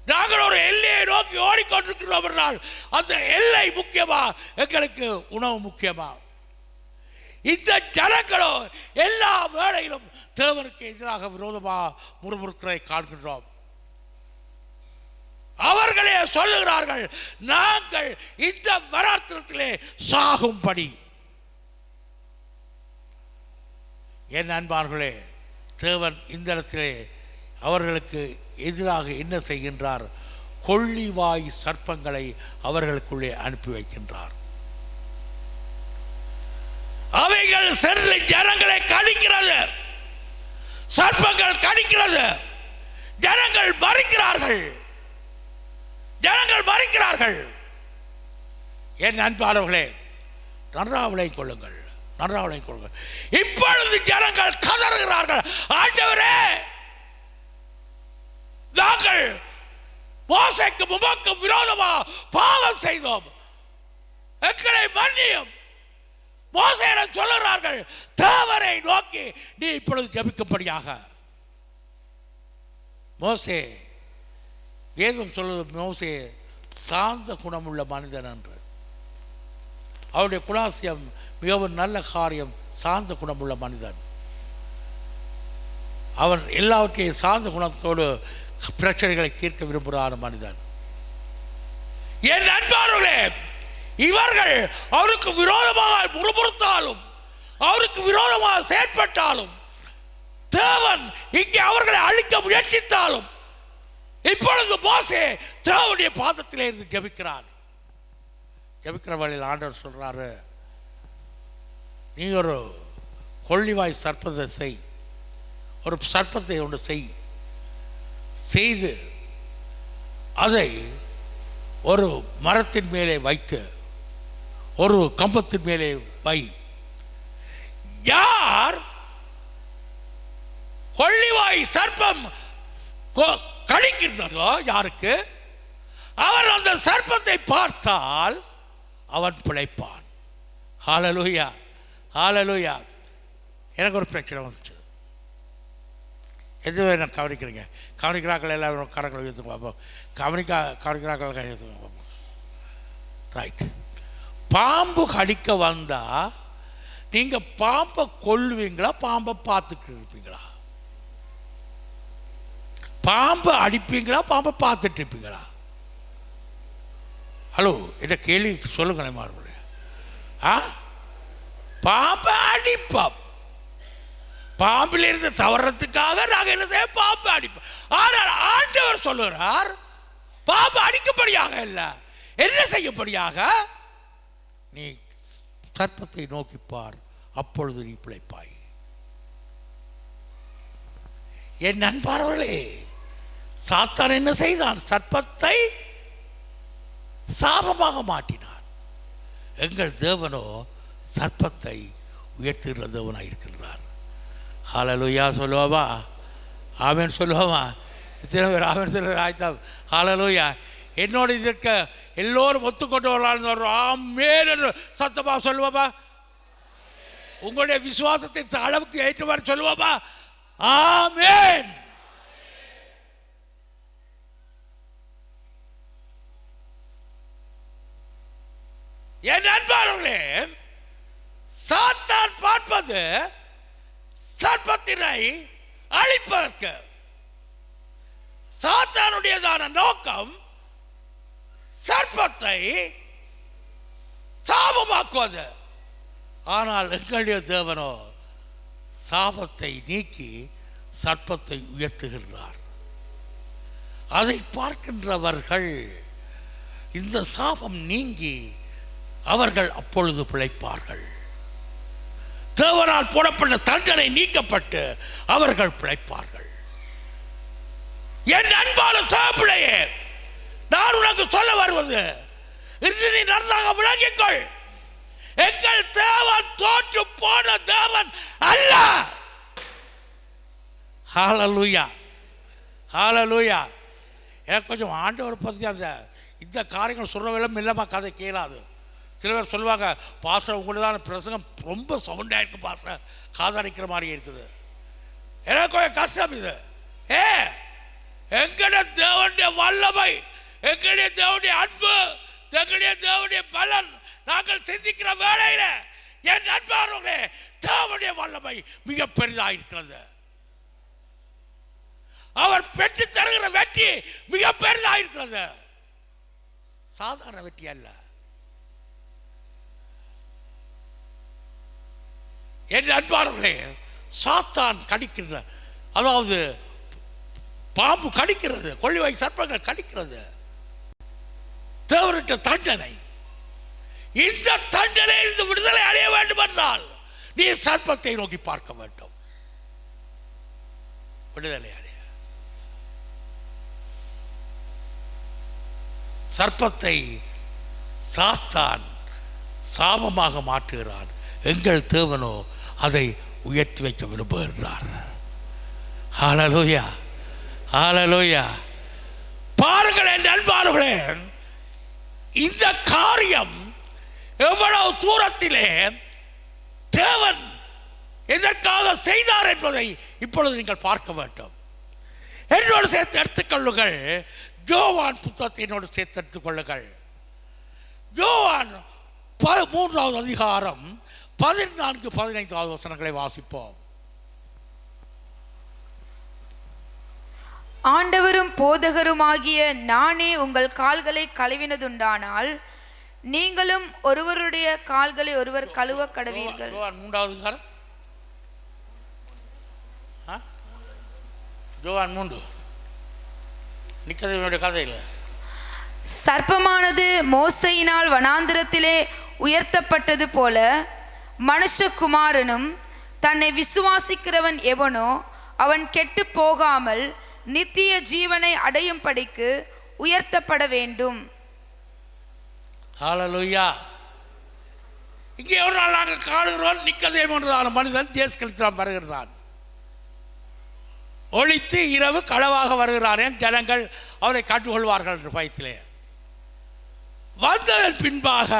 நாங்கள் ஒரு எல்லையை நோக்கி ஓடிக்கொண்டிருக்கிறோம் என்றால், அந்த எல்லை முக்கியமா, எங்களுக்கு உணவு முக்கியமா? இந்த ஜனங்களோ எல்லா வேளையிலும் தேவனுக்கு எதிராக விரோதமாக முறுமுறுக்கிறதை காண்கின்றோம். அவர்களே சொல்லுகிறார்கள், நாங்கள் இந்த வராத்திரத்திலே சாகும்படி. என் அன்பார்களே, தேவன் இந்த இடத்திலே அவர்களுக்கு எதிராக என்ன செய்கின்றார்? கொள்ளிவாய் சர்ப்பங்களை அவர்களுக்குள்ளே அனுப்பி வைக்கின்றார். அவைகள் சென்று ஜனங்களை கடிக்கிறது, சர்ப்பங்கள் கடிக்கிறது, ஜனங்கள் மறிக்கிறார்கள், ஜனங்கள் மறிக்கிறார்கள். என் அன்பானவர்களே, நன்றாக விளைக் கொள்ளுங்கள், நன்றாக விளைக் கொள்ளுங்கள். இப்பொழுது ஜனங்கள் கதறுகிறார்கள், ஆண்டவரே, நாங்கள் மோசேக்கு உமக்கு விரோதமாக பாவம் செய்தோம், எங்களை மன்னியும். மோசேயிடம் சொல்லுகிறார்கள், தேவனை நோக்கி நீ இப்பொழுது ஜெபிக்கும்படியாக. மோசே, வேதம் சொல்லுவது மோசே சார்ந்த குணமுள்ள மனிதன் என்று. அவருடைய குணாசியம் மிகவும் நல்ல காரியம், சார்ந்த குணமுள்ள மனிதன். அவன் எல்லாவற்றையும் சார்ந்த குணத்தோடு பிரச்சனைகளை தீர்க்க விரும்புகிறான மனிதன். என் அன்பானவர்களே, இவர்கள் அவருக்கு விரோதமாக முறுமுறுத்தாலும், அவருக்கு விரோதமாக செயற்பட்டாலும், தேவன் இங்கே அவர்களை அழிக்க முயற்சித்தாலும், இப்பொழுது மோசே தேவனுடைய பாதத்திலே இருந்து ஜெபிக்கிறார். ஜெபிக்கிற வழியில் ஆண்டவர் சொல்றாரு, நீ ஒரு கொள்ளிவாய் சர்ப்பத்தை செய், ஒரு சர்ப்பத்தை ஒன்று செய்து அதை ஒரு மரத்தின் மேலே வைத்து, ஒரு கம்பத்தின் மேலே வை. யார் கொள்ளிவாய் சர்ப்பம் கடிக்கின்றதோ யாருக்கு, அவன் அந்த சர்ப்பத்தை பார்த்தால் அவன் பிழைப்பான். ஹல்லேலூயா, ஹல்லேலூயா. எனக்கு ஒரு பிரச்சனை வந்துச்சு. எதுவே நான் கவனிக்கிறீங்க? கவனிக்கிறாக்கள் எல்லாரும் கரங்களை உயர்த்து பார்ப்போம். கவனிக்கிறாக்கள் கையெழுத்து பார்ப்போம். ரைட். பாம்பு கடிக்க வந்தா நீங்க பாம்பை கொல்லுவீங்களா, பாம்பை பார்த்துட்டு இருப்பீங்களா? பாம்பை அடிப்பீங்களா, பாம்பை பார்த்துட்டு இருப்பீங்களா? ஹலோ, என்ன கேள்வி சொல்லுங்களேன் மாறுபடிய. பாம்பை அடிப்போம். பாம்பிலிருந்து தவறதுக்காக நாங்கள் என்ன செய்ய? பாம்பு அடிப்போம். ஆனால் ஆண்டவர் சொல்லுகிறார், பாம்பு அடிக்கப்படியாக இல்லை, என்ன செய்யப்படியாக? நீ சர்ப்பத்தை நோக்கிப்பார், அப்பொழுது நீ பிழைப்பாய். என் நண்பர்களே, சாத்தான் என்ன செய்தான்? சர்ப்பத்தை சாபமாக மாற்றினான். எங்கள் தேவனோ சர்ப்பத்தை உயர்த்துகிற தேவனாக இருக்கின்றார். ஹல்லேலூயா சொல்லுவாமா? ஆமென் சொல்லுவாமா? இத்தனை பேர் ஆமென் சொல்ல ஆய்த்தா? ஹல்லேலூயா. என்னோட இதற்கு எல்லோரும் ஒத்துக்கொண்டு வரலான்னு ஆமென் என்று சத்தமாக சொல்லுவாமா? உங்களுடைய விசுவாசத்தின் அளவுக்கு ஏற்றவாறு சொல்லுவாமா? ஆமென். என் அன்பானவர்களே, சாத்தான் பார்ப்பது சர்ப்பத்தினை அழிப்பதற்கு. சாத்தானுடையதான நோக்கம் சர்ப்பத்தை சாபமாக்குவது. ஆனால் எங்களுடைய தேவனோ சாபத்தை நீக்கி சர்ப்பத்தை உயர்த்துகின்றார். அதை பார்க்கின்றவர்கள் இந்த சாபம் நீங்கி அவர்கள் அப்பொழுது பிழைப்பார்கள். தேவனால் போடப்பட்ட தண்டனை நீக்கப்பட்டு அவர்கள் பிழைப்பார்கள். என் அன்பான தகப்பனே, நான் உனக்கு சொல்ல வருவது, இன்று நீ நன்றாக விளங்கிக்கொள். எங்கள் தேவன் தோற்று போன தேவன் அல்ல. ஹல்லேலூயா, ஹல்லேலூயா. எனக்கு கொஞ்சம் ஆண்டவர் பற்றி அந்த இந்த காரியங்கள் சொல்றவெல்லாம் இல்லமா கதை கேளாது. சில பேர் சொல்லுவாங்க, பாஸ்டர் உங்களுதான பிரசங்கம் ரொம்ப சவுண்டாக இருக்கு பாஸ்டர், காதடிக்கிற மாதிரி இருக்குது. எனக்கு கொஞ்சம் கஷ்டம் இது. எங்களுடைய தேவனுடைய வல்லமை, எங்களுடைய தேவனுடைய அன்பு, எங்களுடைய தேவனுடைய பலன் நாங்கள் சிந்திக்கிற வேளையில என் நண்பர்களே, தேவனுடைய வல்லமை மிக பெரிதாக இருக்கிறது. அவர் பெற்று தருகிற வெற்றி மிக பெரிதாக இருக்கிறது. சாதாரண வெற்றி அல்ல. என் அன்பானவர்களே, சாத்தான் கடிக்கிறது, அதாவது பாம்பு கடிக்கிறது, கொள்ளிவாய் சர்ப்பங்கள் கடிக்கிறது தேவனிட்ட தண்டனை. இந்த தண்டனை இருந்து விடுதலை அடைய வேண்டும் என்றால் நீ சர்ப்பத்தை நோக்கி பார்க்க வேண்டும். விடுதலை அடைய சர்ப்பத்தை சாத்தான் சாபமாக மாற்றுகிறான். எங்கள் தேவனோ அதை உயர்த்தி வைக்க விரும்புகிறார். ஹல்லேலூயா, ஹல்லேலூயா. பாருங்கள் என் அன்பானவர்களே, இந்த காரியம் எவ்வளவு தூரத்திலே தேவன் எதற்காக செய்தார் என்பதை இப்பொழுது நீங்கள் பார்க்க வேண்டும். என்னோடு சேர்த்து எடுத்துக்கொள்ளுங்கள். யோவான் புத்தகத்தினோடு சேர்த்து எடுத்துக் கொள்ளுங்கள். யோவான் 3வது அதிகாரம் 14-15 வசனங்களை வாசிப்போம். ஆண்டவரும் போதகருமாகிய நானே உங்கள் கால்களை கழுவினதுண்டானால் நீங்களும் ஒருவருடைய கால்களை ஒருவர் கழுவ கடவீர்கள். 3வது அதிகாரம் யோவான் 3 நிக்கதேமியுடைய கதையில் சர்ப்பமானது மோசையினால் வனாந்திரத்திலே உயர்த்தப்பட்டது போல மனுஷகுமாரனும் தன்னை விசுவாசிக்கிறவன் எவனோ அவன் கெட்டு போகாமல் நித்திய ஜீவனை அடையும்படிக்கு உயர்த்தப்பட வேண்டும். ஹல்லேலூயா. இங்கே ஒரு நாள் நாங்கள் காணுகிறோம், நிக்கதேமு என்றதான மனிதன் தேசத்தில் வருகிறான். ஒளித்து இரவு களவாக வருகிறான். ஜனங்கள் அவரை கண்டுகொள்வார்கள் என்ற பயத்திலே வந்ததன் பின்பாக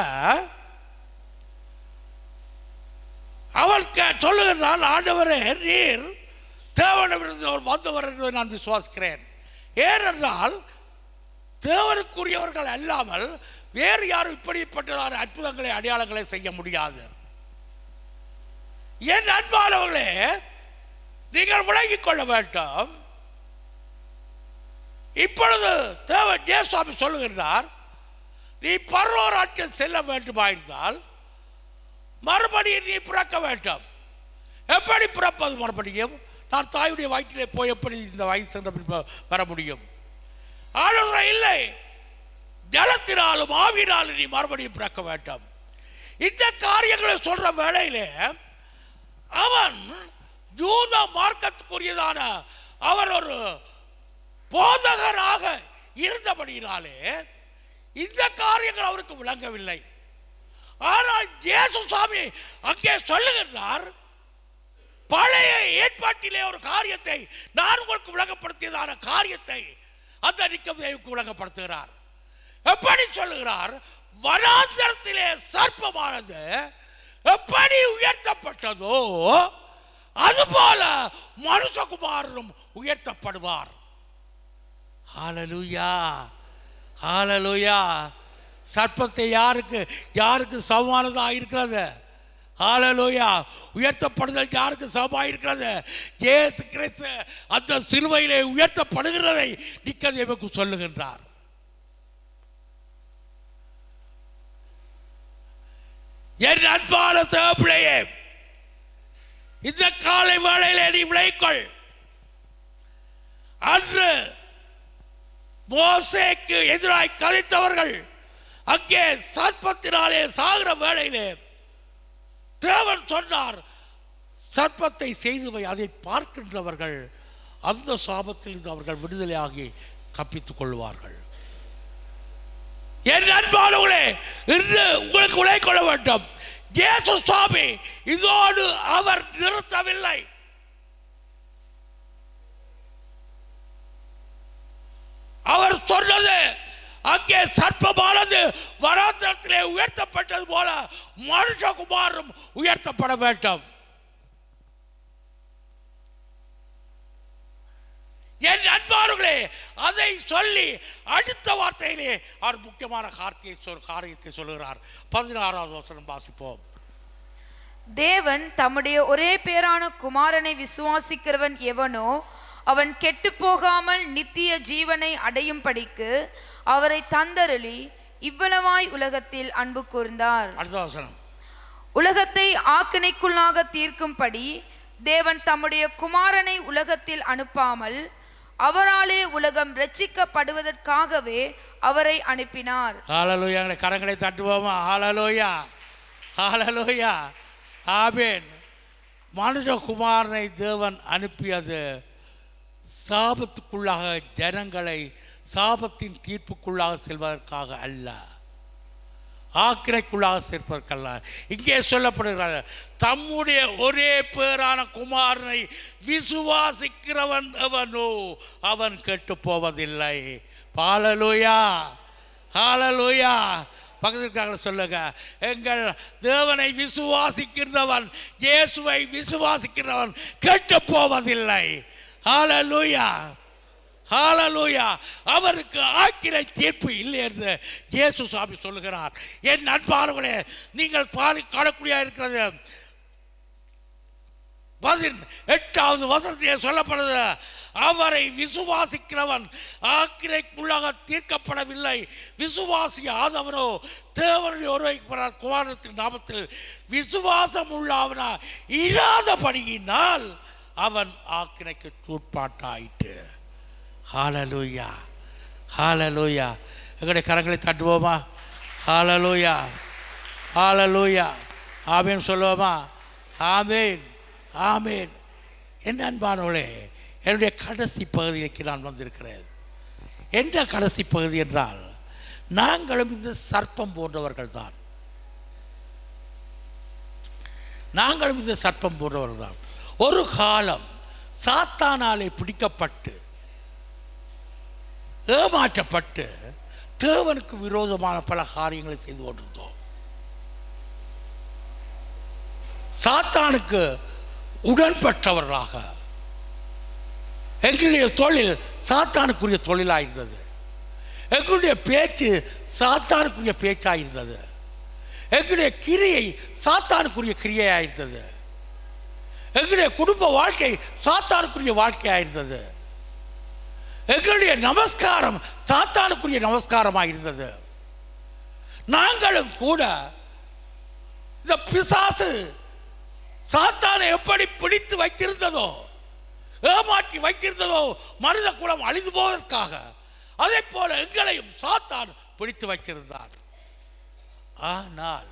அவள் சொல்லுகிறான், ஆண்டவரே நீர் தேவனிடமிருந்து அவர் வந்தவர் என்பதை நான் விசுவாசிக்கிறேன். ஏனென்றால் தேவனுக்குரியவர்கள் அல்லாமல் வேறு யாரும் இப்படிப்பட்டதான அற்புதங்களை அடையாளங்களை செய்ய முடியாது. என் அன்பானவர்களே, நீங்கள் விளங்கிக் கொள்ள வேண்டும். இப்பொழுது தேவன் இயேசுவாமி சொல்லுகின்றார், நீ பரலோகராஜ்யம் செல்ல வேண்டுமாயிருந்தால் மறுபடியும் நீ பிறக்க வேண்டும். எப்படி பிறப்பது மறுபடியும்? நான் தாயுடைய வயிற்றிலே போய் எப்படி இந்த வயசு சென்ற வர முடியும்? ஆளுநர் இல்லை, ஜலத்தினாலும் ஆவியினாலும் நீ மறுபடியும் பிறக்க வேண்டும். இந்த காரியங்களை சொல்ற வேளையிலே அவன் யூத மார்க்கத்துக்குரியதான அவர் ஒரு போதகராக இருந்தபடியினாலே இந்த காரியங்கள் அவருக்கு விளங்கவில்லை. ஆனால் இயேசு சாமி அங்கே சொல்லுகிறார், பழைய ஏற்பாட்டிலே ஒரு காரியத்தை நான் உங்களுக்கு விளங்கப்படுத்தியதான காரியத்தை அந்த நிக்கதேமுக்கு விளங்கப்படுத்துகிறார். எப்படி சொல்லுகிறார்? வனாந்தரத்திலே சர்ப்பமானது எப்படி உயர்த்தப்பட்டதோ அதுபோல மனுஷகுமாரனும் உயர்த்தப்படுவார். ஹல்லேலூயா, ஹல்லேலூயா. சர்ப்பத்தை யாருக்கு சமமானதாக இருக்கிறது? ஹல்லேலூயா. உயர்த்தப்படுதல் யாருக்கு சமமாக இருக்கிறது? இயேசு கிறிஸ்து அந்த சிலுவையிலே உயர்த்தப்படுகிறதை நிக்கதேமுக்கு சொல்லுகின்றார். என் அன்பான பிள்ளையே, இந்த காலை வேளையிலே நீ விளைக்கொள். அன்று மோசேக்கு எதிராய் கதைத்தவர்கள் அங்கே சர்ப்பத்தினாலே சாகிற வேளையிலே தேவன் சொன்னார், சர்ப்பத்தை செய்துவை அதை பார்க்கின்றவர்கள் அந்த சாபத்தில் இருந்து அவர்கள் விடுதலையாகி தப்பித்துக் கொள்வார்கள். என் அன்பானவர்களே, இன்று உங்களுக்கு விளைக்கொள்ள வேண்டும். இயேசு சுவாமி இதோடு அவர் நிறுத்தவில்லை. அவர் சொன்னது, அங்கே சர்ப்பமானது வனாந்தரத்திலே உயர்த்தப்பட்டது போல மனுஷகுமாரனும் உயர்த்தப்பட வேண்டும். என் அன்பார்களே, அதை சொல்லி அடுத்த வார்த்தையிலே அவர் முக்கியமான காரியத்தை சொல்லுகிறார். 16வது வசனம் வாசிப்போம். தேவன் தம்முடைய ஒரே பேரான குமாரனை விசுவாசிக்கிறவன் எவனோ அவன் கெட்டு போகாமல் நித்திய ஜீவனை அடையும்படிக்கு அவரை தந்தருளி இவ்வளவாய் உலகத்தில் அன்பு கூர்ந்தார். அடுத்த வசனம். உலகத்தை ஆக்கினைக்குள்ளாக தீர்க்கும்படி தேவன் தம்முடைய குமாரனை உலகத்தில் அனுப்பாமல் அவராலே உலகம் ரட்சிக்கப்படுவதற்காகவே அவரை அனுப்பினார். ஹல்லேலூயா. கரங்களை தட்டுவோமா? ஹல்லேலூயா, ஹல்லேலூயா, ஆமென். மனுஷகுமாரனை தேவன் அனுப்பியது சாபத்துக்குள்ளாக ஜனங்களை சாபத்தின் தீர்ப்புக்குள்ளாக செல்வதற்காக அல்ல, ஆக்கினைக்குள்ளாக சேர்ப்பதற்கல்ல. இங்கே சொல்லப்படுகிறது, தம்முடைய ஒரே பேரான குமாரனை விசுவாசிக்கிறவன் எவனோ அவன் கெட்டு போவதில்லை. ஹல்லேலூயா, ஹல்லேலூயா. பக்கத்திற்காக சொல்லுங்க, எங்கள் தேவனை விசுவாசிக்கிறவன், இயேசுவை விசுவாசிக்கிறவன் கெட்டு போவதில்லை. ஹல்லேலூயா, ஹல்லேலூயா. அவருக்கு ஆக்கினை தீர்ப்பு இல்லை என்று இயேசு சாமி சொல்லுகிறார். என் அன்பானவர்களே, நீங்கள் காணக்கூடிய இருக்கிறது 18வது வசனத்திலே சொல்லப்படுது, அவரை விசுவாசிக்கிறவன் ஆக்கினைக்குள்ளாக தீர்க்கப்படவில்லை, விசுவாசியாதவனோ தேவனுடைய ஒருவரை குமாரத்தின் நாமத்தில் விசுவாசம் உள்ளவனா இராதபடியினால் அவன் ஆக்கினைக்கு தூட்பாட்டாயிற்று. ஹல்லேலூயா, ஹல்லேலூயா. எங்களுடைய கரங்களை தட்டுவோமா? ஹல்லேலூயா, ஹல்லேலூயா. ஆமேன் சொல்லுவோமா? ஆமேன், ஆமேன். என் அன்பானவர்களே, என்னுடைய கடைசி பகுதிக்கு நான் வந்திருக்கிறேன். எந்த கடைசி பகுதி என்றால், நாங்களும் இந்த சர்ப்பம் போன்றவர்கள் தான், நாங்களும் இந்த சர்ப்பம் போன்றவர்கள் தான். ஒரு காலம் சாத்தானாலே பிடிக்கப்பட்டு ஏமாற்றப்பட்டு தேவனுக்கு விரோதமான பல காரியங்களை செய்து கொண்டிருந்தோம். சாத்தானுக்கு உடன்பட்டவர்களாக எங்களுடைய தொழில் சாத்தானுக்குரிய தொழிலாக இருந்தது, எங்களுடைய பேச்சு சாத்தானுக்குரிய பேச்சாக இருந்தது, எங்களுடைய கிரியை சாத்தானுக்குரிய கிரியையாக இருந்தது, எங்களுடைய குடும்ப வாழ்க்கை சாத்தானுக்குரிய வாழ்க்கையாக இருந்தது, எங்களுடைய நமஸ்காரம் சாத்தானுக்குரிய நமஸ்காரமாக இருந்தது. நாங்களும் கூட இந்த பிசாசு சாத்தானை எப்படி பிடித்து வைத்திருந்ததோ, ஏமாற்றி வைத்திருந்ததோ, மனித குலம் அழிந்து போவதற்காக, அதே போல எங்களையும் சாத்தான் பிடித்து வைத்திருந்தார். ஆனால்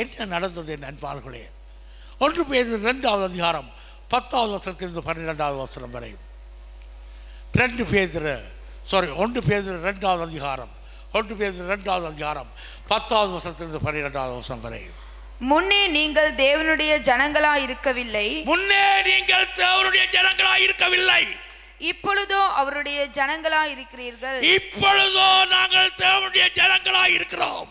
என்ன நடந்தது என் அன்பார்களே? 1 பேதுரு 2வது அதிகாரம் 10வது வசனத்திலிருந்து 12வது வசனம் வரை. 1 பேதுரு 2வது அதிகாரம் 1 பேதுரு 2வது அதிகாரம் 10வது வசனத்திலிருந்து 12வது வசனம் வரை. முன்னே நீங்கள் தேவனுடைய ஜனங்களாய் இருக்கவில்லை, முன்னே நீங்கள் தேவனுடைய ஜனங்களாய் இருக்கவில்லை, இப்பொழுதோ அவருடைய ஜனங்களாய் இருக்கிறீர்கள். இப்பொழுதோ நாங்கள் தேவனுடைய ஜனங்களாய் இருக்கிறோம்.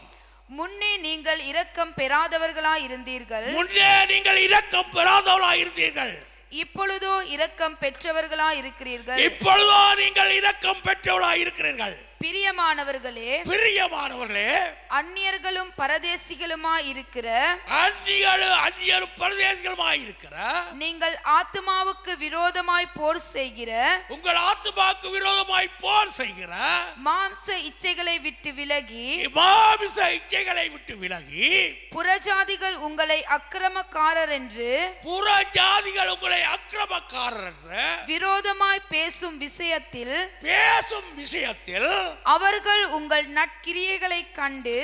முன்னே நீங்கள் இரக்கம் பெறாதவர்களாய் இருந்தீர்கள், முன்னே நீங்கள் இரக்கம் பெறாதவர்களாய் இருந்தீர்கள், இப்பொழுதோ இரக்கம் பெற்றவர்களாய் இருக்கிறீர்கள். இப்பொழுதோ நீங்கள் இரக்கம் பெற்றவர்களாய் இருக்கிறீர்கள். பிரியமானவர்களே, பிரியமானவர்களே, அந்நியர்களும் பரதேசிகளுமாய் இருக்கிற அந்நியரும் பரதேசிகளுமாய் இருக்கிற நீங்கள் ஆத்துமாவுக்கு விரோதமாய் போர் செய்கிற, உங்கள் ஆத்துமாவுக்கு விரோதமாய் போர் செய்கிற மாம்ச இச்சைகளை விட்டு விலகி, மாம்ச இச்சைகளை விட்டு விலகி, புறஜாதிகள் உங்களை அக்கிரமக்காரர் என்று, புறஜாதிகள் உங்களை அக்கிரமக்காரர் என்று விரோதமாய் பேசும் விஷயத்தில் அவர்கள் உங்கள் நற்கிரியைகளை கண்டு,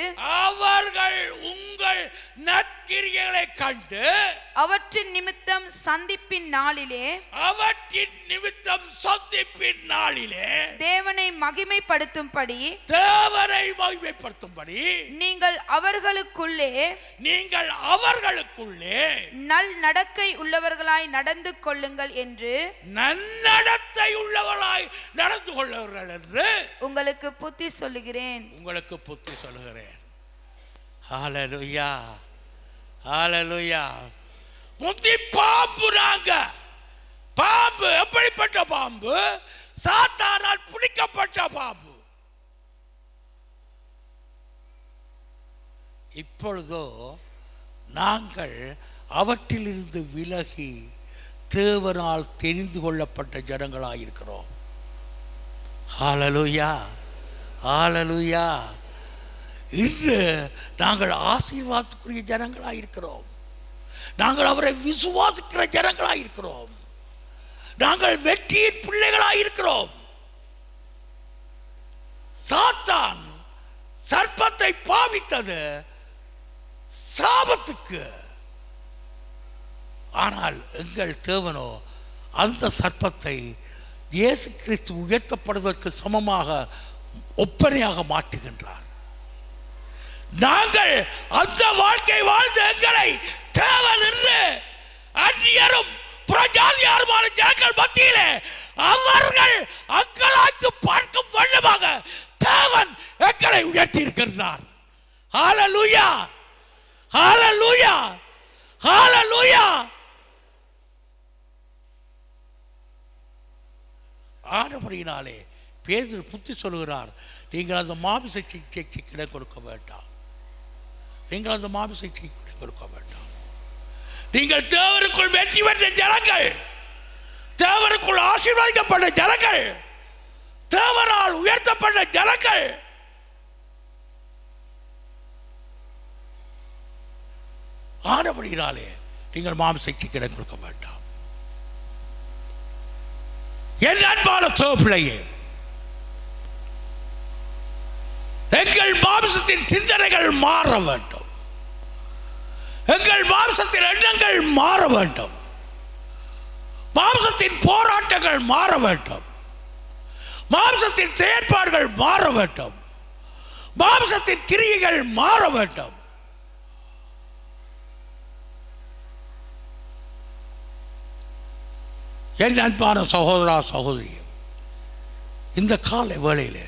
அவற்றின் நிமித்தம் சந்திப்பின் நாளிலே தேவனை மகிமைப்படுத்தும்படி நீங்கள் அவர்களுக்குள்ளே நல் நடக்கை உள்ளவர்களாய் நடந்து கொள்ளுங்கள் என்று, நன்னடத்தை உள்ளவர்களாய் நடந்து கொள்ளுங்கள் என்று உங்களுக்கு புத்தி சொல்லுகிறேன். உங்களுக்கு புத்தி சொல்லுகிறேன். ஹல்லேலூயா, ஹல்லேலூயா. முந்தி பாம்பு, நாங்க பாம்பு. எப்படிப்பட்ட பாம்பு? சாத்தானால் பிடிக்கப்பட்ட பாம்பு. இப்பொழுதோ நாங்கள் அவற்றிலிருந்து விலகி தேவனால் தெரிந்து கொள்ளப்பட்ட ஜனங்களாயிருக்கிறோம். ஹல்லேலூயா, ஹல்லேலூயா. இன்று நாங்கள் ஆசீர்வாதத்துக்குரிய ஜனங்களாயிருக்கிறோம். நாங்கள் அவரை விசுவாசிக்கிற ஜனங்களாயிருக்கிறோம். நாங்கள் வெற்றியின் பிள்ளைகளாயிருக்கிறோம். சாத்தான் சர்ப்பத்தை பாவித்தது சாபத்துக்கு. ஆனால் எங்கள் தேவனோ அந்த சர்ப்பத்தை இயேசு கிறிஸ்து உயர்த்தப்படுவதற்கு சமமாக ஒப்பனையாக மாற்றுகின்றார். நாங்கள் அந்த வாழ்க்கை வாழ்ந்த எங்களை தேவன் என்று அந்நியரும் புறஜாதியாருமான ஜனங்கள் மத்தியிலே அவர்கள் அங்கலாய்த்து பார்க்கும் வண்ணமாக தேவன் எங்களை உயர்த்தி இருக்கின்றார். ஹல்லேலூயா, ஹல்லேலூயா, ஹல்லேலூயா. ஆனபடியினாலே பேதுரு புத்தி சொல்கிறார், நீங்கள் அந்த மாமிச சிகிச்சைக்கு இடம் கொடுக்க வேண்டாம். நீங்கள் அந்த மாமிச சிகிச்சைக்கு இடம் கொடுக்க வேண்டாம். நீங்கள் தேவனுக்குள் வெற்றி பெற்ற ஜனங்கள், தேவனுக்குள் ஆசீர்வதிக்கப்பட்ட ஜனங்கள், தேவனால் உயர்த்தப்பட்ட ஜனங்கள். ஆனபடியினாலே நீங்கள் மாமிச சிகிச்சைக்கு இடம் கொடுக்க வேண்டாம். என் அன்பான பிள்ளையே, எங்கள் மாம்சத்தின் சிந்தனைகள் மாற வேண்டும். எங்கள் மாம்சத்தின் எண்ணங்கள் மாற வேண்டும். மாம்சத்தின் போராட்டங்கள் மாற வேண்டும். மாம்சத்தின் செயற்பாடுகள் மாற வேண்டும். மாம்சத்தின் கிரியைகள் மாற வேண்டும். என் அன்பான சகோதரா சகோதரி, இந்த காலை வேளையில்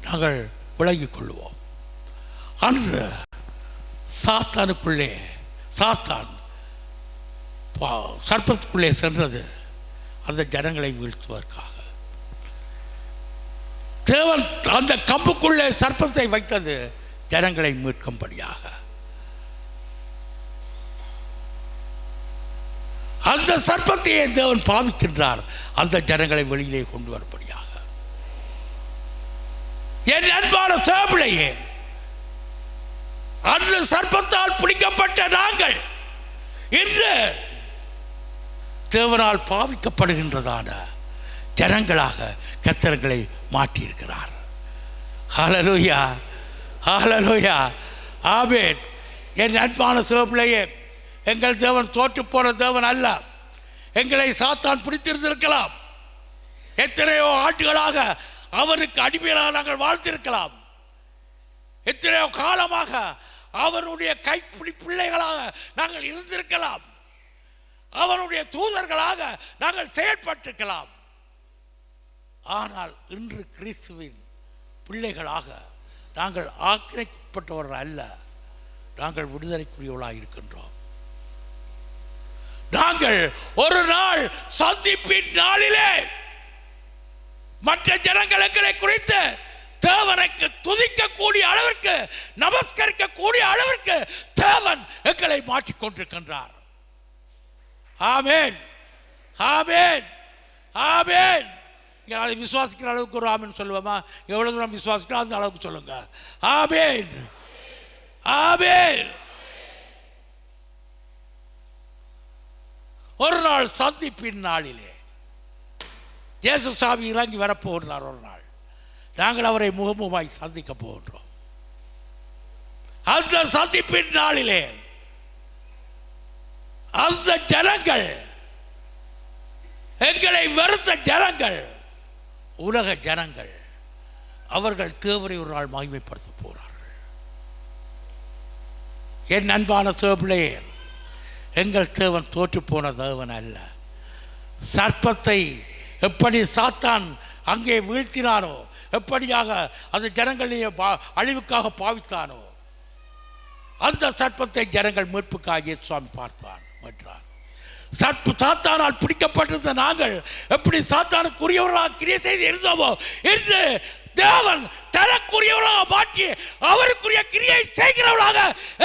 நாங்கள் விளங்கிக் கொள்வோம். அன்று சாத்தானுக்குள்ளே சாத்தான் சர்ப்பத்துக்குள்ளே சென்றது அந்த ஜனங்களை வீழ்த்துவதற்காக. தேவன் அந்த கம்புக்குள்ளே சர்ப்பத்தை வைத்தது ஜனங்களை மீட்கும்படியாக. அந்த சர்ப்பத்தையே தேவன் பாவிக்கின்றார் அந்த ஜனங்களை வெளியிலே கொண்டு வரும்படியாக. என் அன்பான தேவனையே, அன்று சர்ப்பத்தால் பிடிக்கப்பட்ட நாங்கள் இன்று தேவனால் பாவிக்கப்படுகின்றதான ஜனங்களாக கர்த்தர்களை மாற்றியிருக்கிறார். ஹல்லேலூயா, ஹல்லேலூயா, ஆமென். என் அன்பான சிவப்பிள்ளையே, எங்கள் தேவன் தோற்று போன தேவன் அல்ல. எங்களை சாத்தான் பிடித்திருந்திருக்கலாம். எத்தனையோ ஆண்டுகளாக அவனுக்கு அடிமையாக நாங்கள் வாழ்ந்திருக்கலாம். எத்தனையோ காலமாக அவனுடைய கைப்பிடி பிள்ளைகளாக நாங்கள் இருந்திருக்கலாம். அவனுடைய தூதர்களாக நாங்கள் செயல்பட்டிருக்கலாம். ஆனால் இன்று கிறிஸ்துவின் பிள்ளைகளாக நாங்கள் ஆக்கிரமிக்கப்பட்டவர்கள் அல்ல, நாங்கள் விடுதலைக்குரியவர்களாக இருக்கின்றோம். நாங்கள் ஒரு நாள் சந்திப்பின் நாளிலே மற்ற ஜனங்களை குறித்து தேவனுக்கு துதிக்கக்கூடிய அளவிற்கு, நமஸ்கரிக்கக்கூடிய அளவிற்கு தேவன் எங்களை மாற்றிக்கொண்டிருக்கின்றார். ஆமென், ஆமென், ஆமென். அதை விசுவாசிக்கிற அளவுக்கு ஒரு ஆமென் சொல்லுவோமா? எவ்வளவு தூரம் விசுவாசிக்கிறோம் அந்த அளவுக்கு சொல்லுங்க. ஆமென், ஆமென். ஒரு நாள் சந்திப்பின் நாளிலே இயேசு சாமி இறங்கி வரப்போகிறார். ஒரு நாள் நாங்கள் அவரை முகமுகமாய் சந்திக்க போகின்றோம். அந்த சந்திப்பின் நாளிலே அந்த ஜனங்கள், எங்களை வெறுத்த ஜனங்கள், உலக ஜனங்கள், அவர்கள் தேவனை ஒரு நாள் மகிமைப்படுத்த போகிறார்கள். என் அன்பான தேவப்பிள்ளையே, எங்கள் தேவன் தோற்று போன தேவன் அல்ல. சர்ப்பத்தை எப்படி சாத்தான் அங்கே வீழ்த்தினானோ, எப்படியாக அந்த ஜனங்களுடைய அழிவுக்காக பாவித்தானோ, அந்த சர்ப்பத்தை ஜனங்கள் மீட்புக்காக சுவாமி பார்த்தான் என்றார். சாத்தானால் பிடிக்கப்பட்டிருந்த நாங்கள் எப்படி சாத்தானுக்குரியவர்களாக கிரியை செய்து இருந்தோமோ, இன்று தேவன் தனக்குரியவர்களாக மாற்றி அவருக்குரிய கிரியை செய்கிறவர்களாக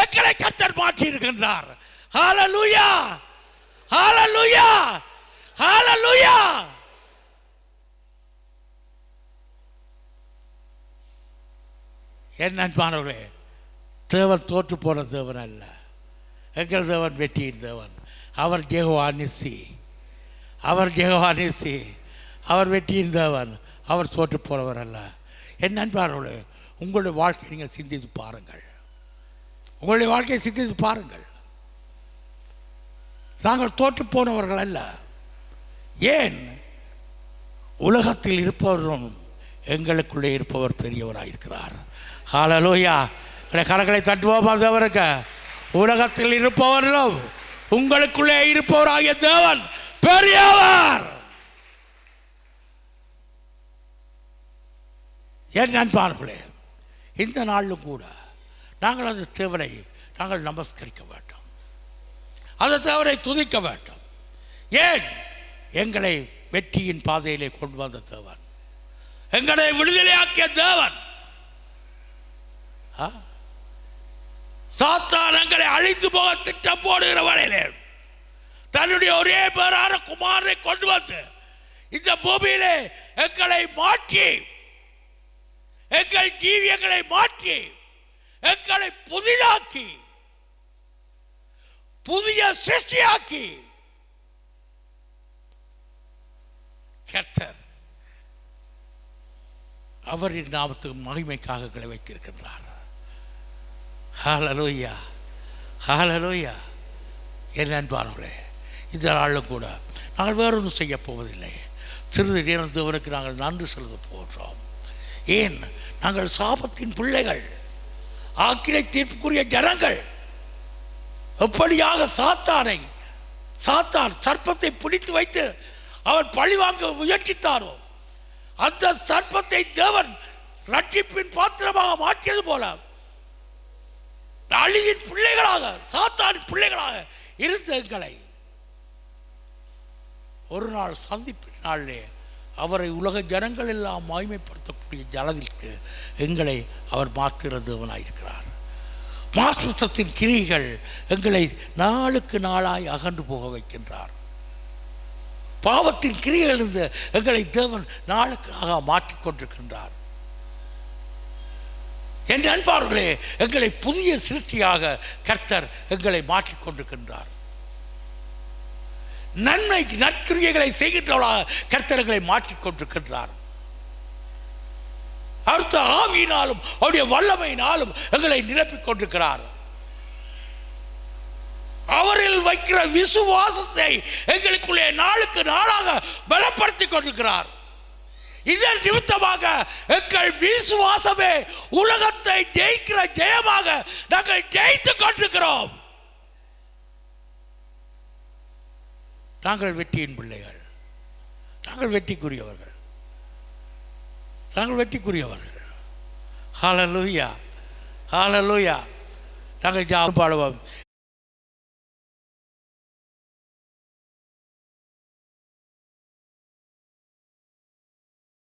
எங்களை கர்த்தர் மாற்றி இருக்கின்றார். ஹல்லேலூயா, ஹல்லேலூயா. ஹalleluya. என் அன்பானவர்களே, தேவன் தோற்று போன தேவன் அல்ல. எங்கள் தேவன் வெற்றியின் தேவன். அவர் யெகோவா நிசி, அவர் யெகோவா நிசி, அவர் வெற்றியின் தேவன். அவர் தோற்று போனவர் அல்ல. என் அன்பானவர்களே, உங்களுடைய வாழ்க்கையை நீங்கள் சிந்தித்து பாருங்கள். உங்களுடைய வாழ்க்கையை சிந்தித்து பாருங்கள். நாங்கள் தோற்று போனவர்கள் அல்ல. ஏன்? உலகத்தில் இருப்பவரும் எங்களுக்குள்ளே இருப்பவர் பெரியவராயிருக்கிறார். ஹalleluya. கரங்களை தட்டுவோம் தேவனுக்கு. உலகத்தில் இருப்பவர்களும் உங்களுக்குள்ளே இருப்பவராகிய தேவன் பெரியவர். என் அன்பானவர்களே, இந்த நாளிலும் கூட நாங்கள் அந்த தேவனை நாங்கள் நமஸ்கரிக்க வேண்டும். அந்த தேவனை துதிக்க வேண்டும். ஏன்? எங்களை வெற்றியின் பாதையிலே கொண்டு வந்த தேவன், எங்களை விடுதலையாக்கிய தேவன். சாத்தான் எங்களை அழித்து போக திட்டம் போடுகிற வரையிலே தன்னுடைய ஒரே பேரான குமாரனை கொண்டு வந்து இந்த பூமியிலே எங்களை மாற்றி, எங்கள் ஜீவியங்களை மாற்றி, எங்களை புதிதாக்கி, புதிய சிருஷ்டியாக்கி கர்த்தர் அவரின் நாமத்துக்கு மகிமைக்காக எங்களை வைத்திருக்கின்றார். ஹalleluya, ஹalleluya. என் அன்பானவர்களே, இந்த நாளிலும் கூட நாங்கள் வேறொன்றும் செய்ய போவதில்லை. சிறிது நேரம் தேவனுக்கு நாங்கள் நன்றி செலுத்த போகிறோம். ஏன்? நாங்கள் சாபத்தின் பிள்ளைகள், ஆக்கினை தீர்ப்புக்குரிய ஜனங்கள். எப்படியாக சாத்தான் சர்ப்பத்தை பிடித்து வைத்து அவன் பழிவாங்க முயற்சித்தாரோ, அந்த சர்ப்பத்தை தேவன் ரட்சிப்பின் பாத்திரமாக மாற்றியது போல அழியின் பிள்ளைகளாக, சாத்தானின் பிள்ளைகளாக இருந்த எங்களை ஒரு நாள் சந்திப்பின் நாளிலே அவரை உலக ஜனங்கள் எல்லாம் மகிமைப்படுத்தக்கூடிய ஜனத்திற்கு எங்களை அவர் மாற்றுகிற தேவனாயிருக்கிறார். மாசுத்தத்தின் கிரிகள் எங்களை நாளுக்கு நாளாய் அகன்று போக வைக்கின்றார். பாவத்தின் கிரிகளிலிருந்து எங்களை தேவன் நாளுக்கு நாளாக மாற்றிக்கொண்டிருக்கின்றார். என் அன்பார்களே, எங்களை புதிய சிருஷ்டியாக கர்த்தர் எங்களை மாற்றிக்கொண்டிருக்கின்றார். நன்மை நற்கிரியைகளை செய்கின்றவர்களாக கர்த்தர்களை மாற்றிக்கொண்டிருக்கின்றார். அடுத்த ஆவியினாலும் அவருடைய வல்லமையினாலும் எங்களை நிரப்பிக் கொண்டிருக்கிறார். அவரில் வைக்கிற விசுவாசத்தை எங்களுக்குள்ளே நாளுக்கு நாளாக பலப்படுத்திக் கொண்டிருக்கிறார். இதன் நிமித்தமாக எங்கள் விசுவாசமே உலகத்தை ஜெயிக்கிற ஜெயமாக நாங்கள் ஜெயித்துக் கொண்டிருக்கிறோம். நாங்கள் வெற்றியின் பிள்ளைகள், நாங்கள் வெற்றிக்குரியவர்கள், நாங்கள் வெற்றிக்குரியவர்கள். ஹalleluya, ஹalleluya. நாங்கள் ஜெபம் பாடுவோம்.